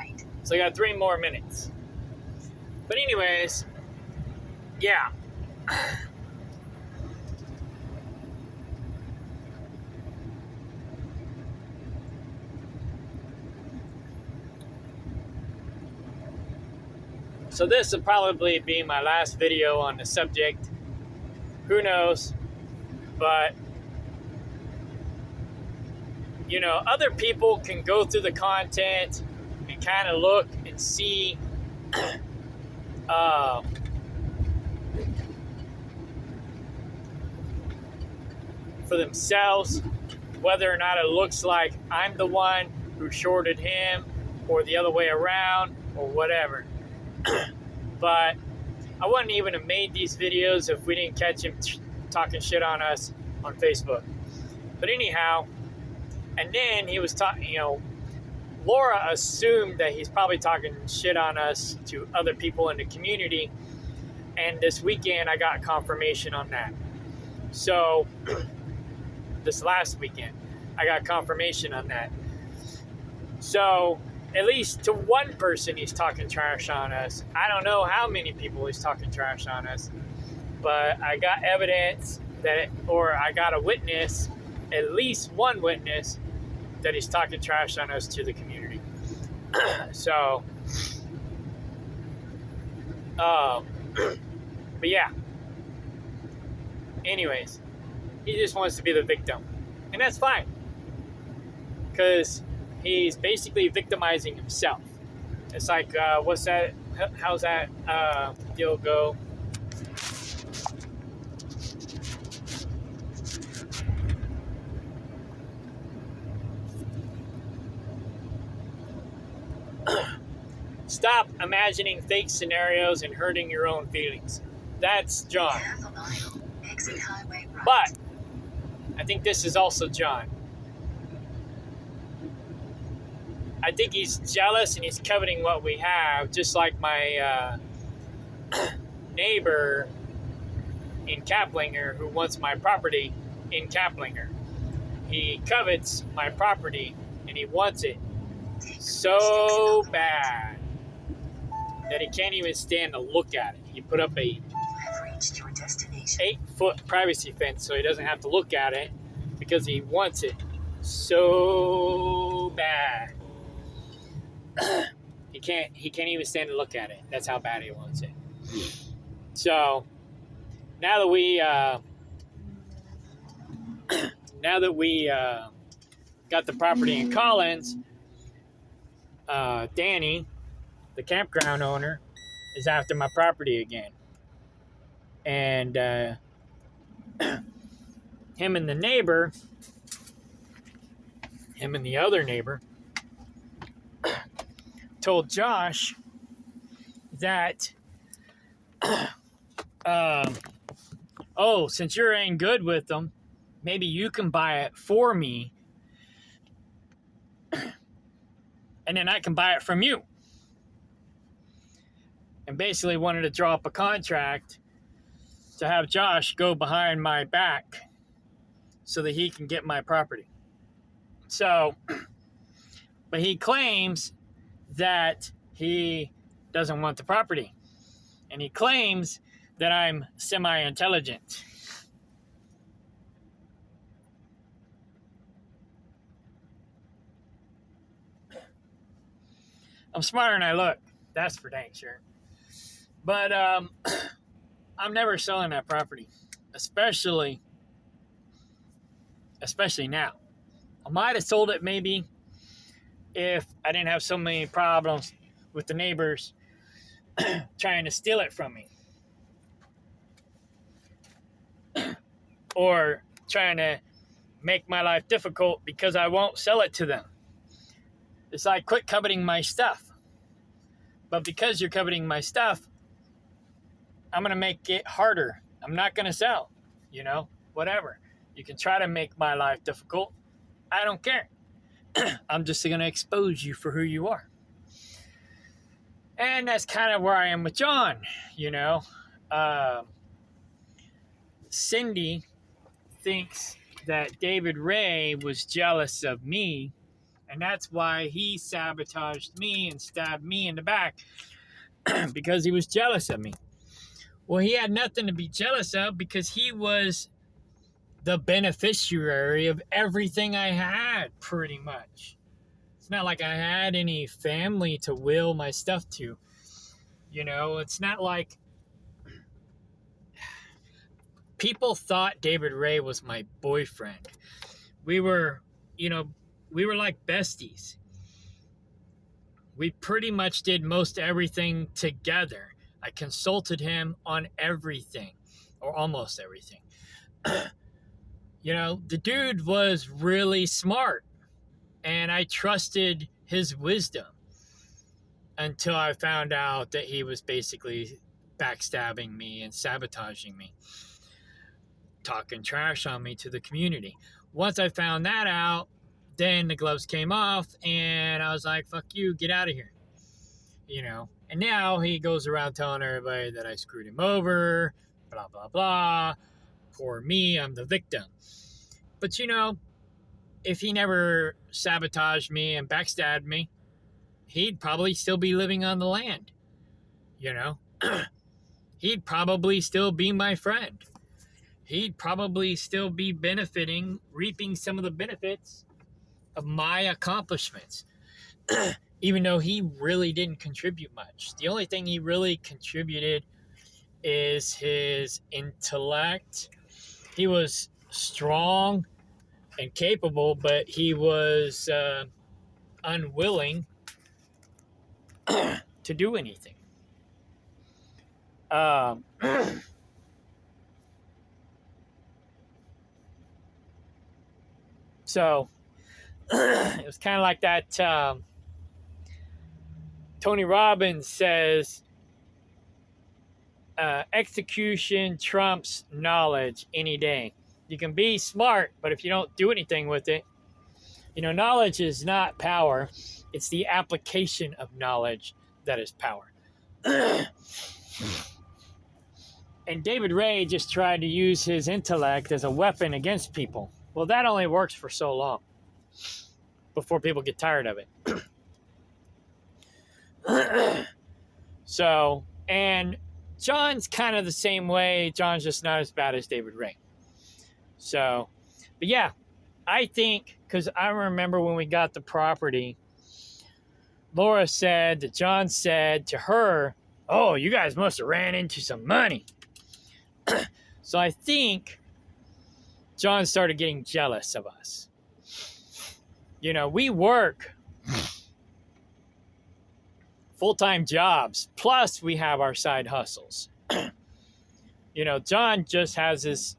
right. So I got 3 more minutes. But anyways, yeah. So this will probably be my last video on the subject. Who knows? But, you know, other people can go through the content and kind of look and see for themselves whether or not it looks like I'm the one who shorted him or the other way around or whatever. But I wouldn't even have made these videos if we didn't catch him talking shit on us on Facebook. But anyhow, and then he was talking, you know, Laura assumed that he's probably talking shit on us to other people in the community. And this weekend, I got confirmation on that. So, this last weekend, I got confirmation on that. So, at least to one person, he's talking trash on us. I don't know how many people he's talking trash on us. But I got evidence that, or I got a witness, at least one witness, that he's talking trash on us to the community. So, but yeah. Anyways, he just wants to be the victim. And that's fine. Because he's basically victimizing himself. It's like, what's that? How's that deal go? Stop imagining fake scenarios and hurting your own feelings. That's John. But I think this is also John. I think he's jealous and he's coveting what we have, just like my neighbor in Kaplinger who wants my property in Kaplinger. He covets my property and he wants it so bad that he can't even stand to look at it. He put up a 8-foot privacy fence so he doesn't have to look at it because he wants it so bad. He can't even stand to look at it. That's how bad he wants it. So now that we got the property in Collins, Danny, the campground owner, is after my property again. And him and the other neighbor, told Josh that, since you're ain't good with them, maybe you can buy it for me, and then I can buy it from you. And basically wanted to draw up a contract to have Josh go behind my back so that he can get my property. So, but he claims that he doesn't want the property. And he claims that I'm semi-intelligent. I'm smarter than I look. That's for dang sure. But I'm never selling that property, especially now. I might have sold it maybe if I didn't have so many problems with the neighbors trying to steal it from me. Or trying to make my life difficult because I won't sell it to them. It's like, quit coveting my stuff. But because you're coveting my stuff, I'm going to make it harder. I'm not going to sell, whatever. You can try to make my life difficult. I don't care. I'm just going to expose you for who you are. And that's kind of where I am with John, Cindy thinks that David Ray was jealous of me And that's why he sabotaged me and stabbed me in the back because he was jealous of me. Well, he had nothing to be jealous of because he was the beneficiary of everything I had, pretty much. It's not like I had any family to will my stuff to. You know, it's not like people thought David Ray was my boyfriend. We were like besties. We pretty much did most everything together. I consulted him on everything, or almost everything. The dude was really smart, and I trusted his wisdom until I found out that he was basically backstabbing me and sabotaging me, talking trash on me to the community. Once I found that out, then the gloves came off, and I was like, fuck you, get out of here. And now he goes around telling everybody that I screwed him over, blah, blah, blah. Poor me, I'm the victim. But if he never sabotaged me and backstabbed me, he'd probably still be living on the land. He'd probably still be my friend. He'd probably still be reaping some of the benefits of my accomplishments. Even though he really didn't contribute much. The only thing he really contributed is his intellect. He was strong and capable, but he was unwilling to do anything. So it was kind of like that. Tony Robbins says, execution trumps knowledge any day. You can be smart, but if you don't do anything with it, knowledge is not power. It's the application of knowledge that is power. And David Ray just tried to use his intellect as a weapon against people. Well, that only works for so long before people get tired of it. So, and John's kind of the same way. John's just not as bad as David Ray. So, but yeah, I think, because I remember when we got the property, Laura said that John said to her, oh, you guys must have ran into some money. So I think John started getting jealous of us. We work full-time jobs, plus we have our side hustles. John just has his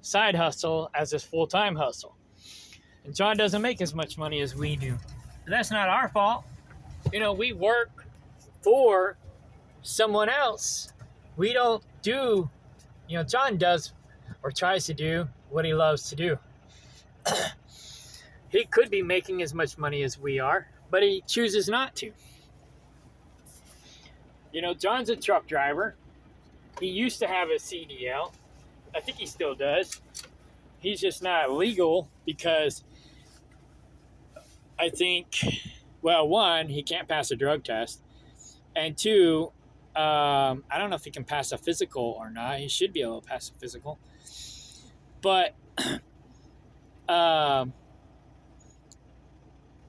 side hustle as his full-time hustle. And John doesn't make as much money as we do. But that's not our fault. We work for someone else. We don't do, John does or tries to do what he loves to do. He could be making as much money as we are, but he chooses not to. John's a truck driver. He used to have a CDL. I think he still does. He's just not legal because I think, well, one, he can't pass a drug test. And two, I don't know if he can pass a physical or not. He should be able to pass a physical. But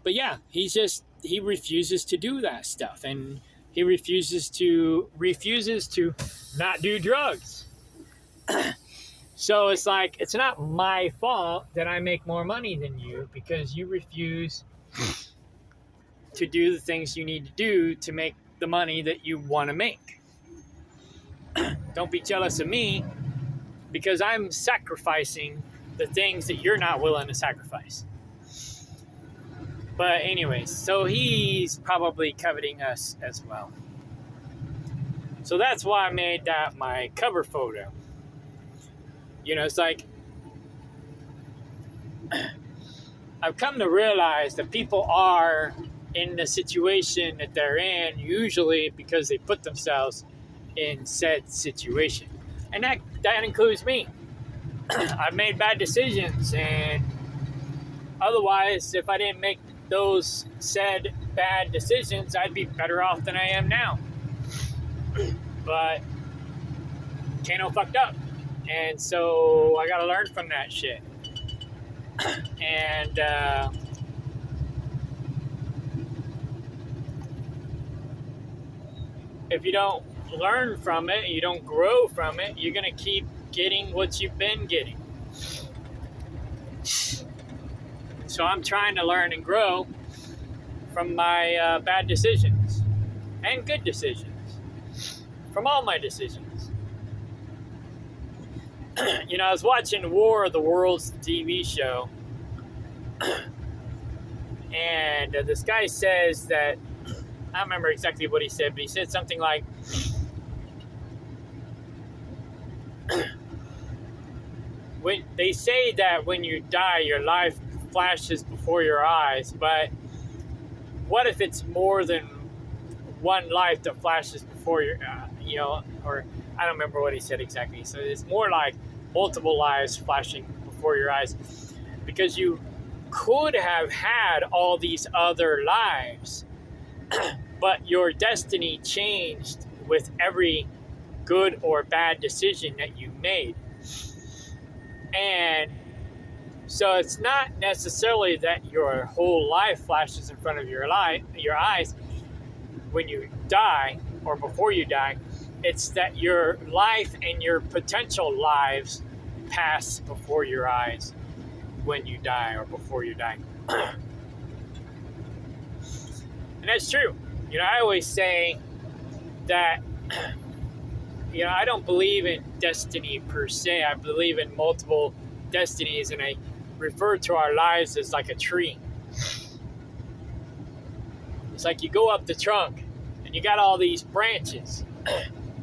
yeah, he refuses to do that stuff. And he refuses to not do drugs. So it's like, it's not my fault that I make more money than you because you refuse to do the things you need to do to make the money that you want to make. Don't be jealous of me because I'm sacrificing the things that you're not willing to sacrifice. But anyways, so he's probably coveting us as well. So that's why I made that my cover photo. It's like, I've come to realize that people are in the situation that they're in usually because they put themselves in said situation. And that includes me. I've made bad decisions, and otherwise, if I didn't make those said bad decisions, I'd be better off than I am now. But Kano fucked up. And so I gotta learn from that shit. And if you don't learn from it, you don't grow from it, you're gonna keep getting what you've been getting. So I'm trying to learn and grow from my bad decisions and good decisions, from all my decisions. You know, I was watching War of the Worlds TV show, and this guy says that, I don't remember exactly what he said, but he said something like, they say that when you die, your life flashes before your eyes, but what if it's more than one life that flashes before your, or I don't remember what he said exactly. So it's more like multiple lives flashing before your eyes, because you could have had all these other lives, but your destiny changed with every good or bad decision that you made. And so it's not necessarily that your whole life flashes in front of your eyes when you die or before you die. It's that your life and your potential lives pass before your eyes when you die or before you die. And that's true. You know, I always say that, you know, I don't believe in destiny per se. I believe in multiple destinies, and I refer to our lives as like a tree. It's like you go up the trunk and you got all these branches,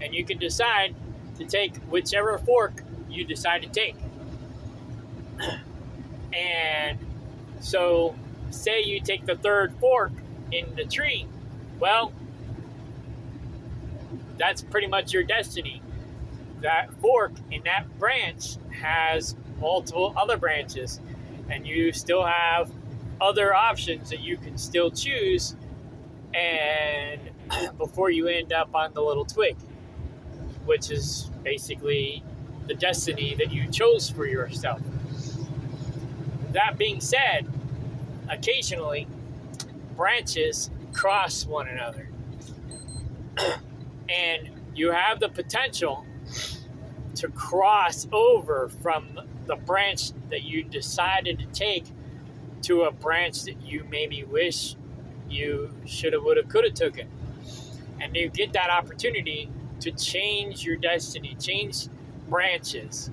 and you can decide to take whichever fork you decide to take. And so say you take the third fork in the tree, well, that's pretty much your destiny. That fork in that branch has multiple other branches, and you still have other options that you can still choose, and before you end up on the little twig, which is basically the destiny that you chose for yourself. That being said, occasionally branches cross one another, and you have the potential to cross over from the branch that you decided to take to a branch that you maybe wish you shoulda, woulda, coulda took it. And you get that opportunity to change your destiny, change branches,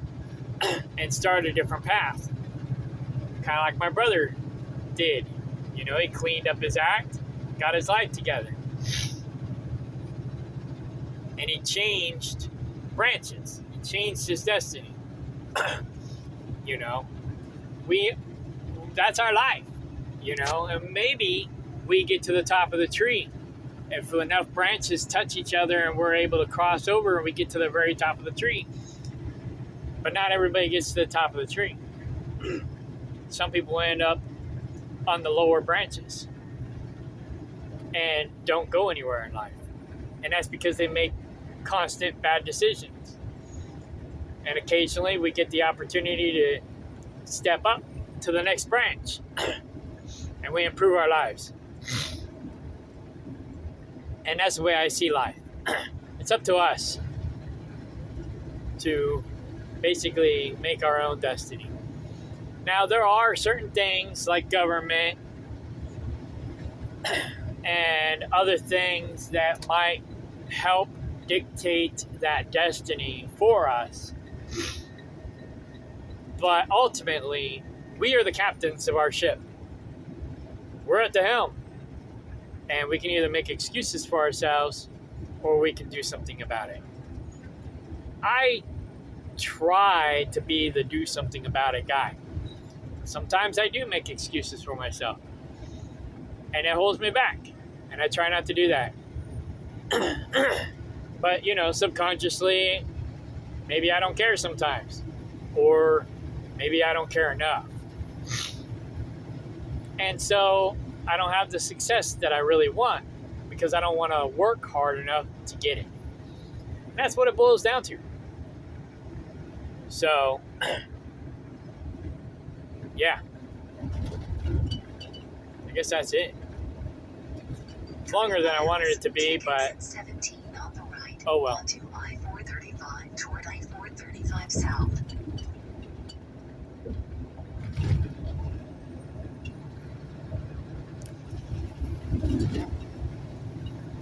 and start a different path. Kind of like my brother did. You know, he cleaned up his act, got his life together. And he changed branches. He changed his destiny. You know, that's our life, you know, and maybe we get to the top of the tree. If enough branches touch each other and we're able to cross over, and we get to the very top of the tree. But not everybody gets to the top of the tree. Some people end up on the lower branches and don't go anywhere in life. And that's because they make constant bad decisions. And occasionally we get the opportunity to step up to the next branch and we improve our lives. And that's the way I see life. It's up to us to basically make our own destiny. Now, there are certain things like government and other things that might help dictate that destiny for us. But ultimately, we are the captains of our ship. We're at the helm. And we can either make excuses for ourselves or we can do something about it. I try to be the do something about it guy. Sometimes I do make excuses for myself. And it holds me back. And I try not to do that. But, you know, subconsciously, maybe I don't care sometimes. Or maybe I don't care enough. And so I don't have the success that I really want because I don't want to work hard enough to get it. And that's what it boils down to. So, yeah. I guess that's it. It's longer than I wanted it to be, but oh well. Onto I-435 toward I-435 south.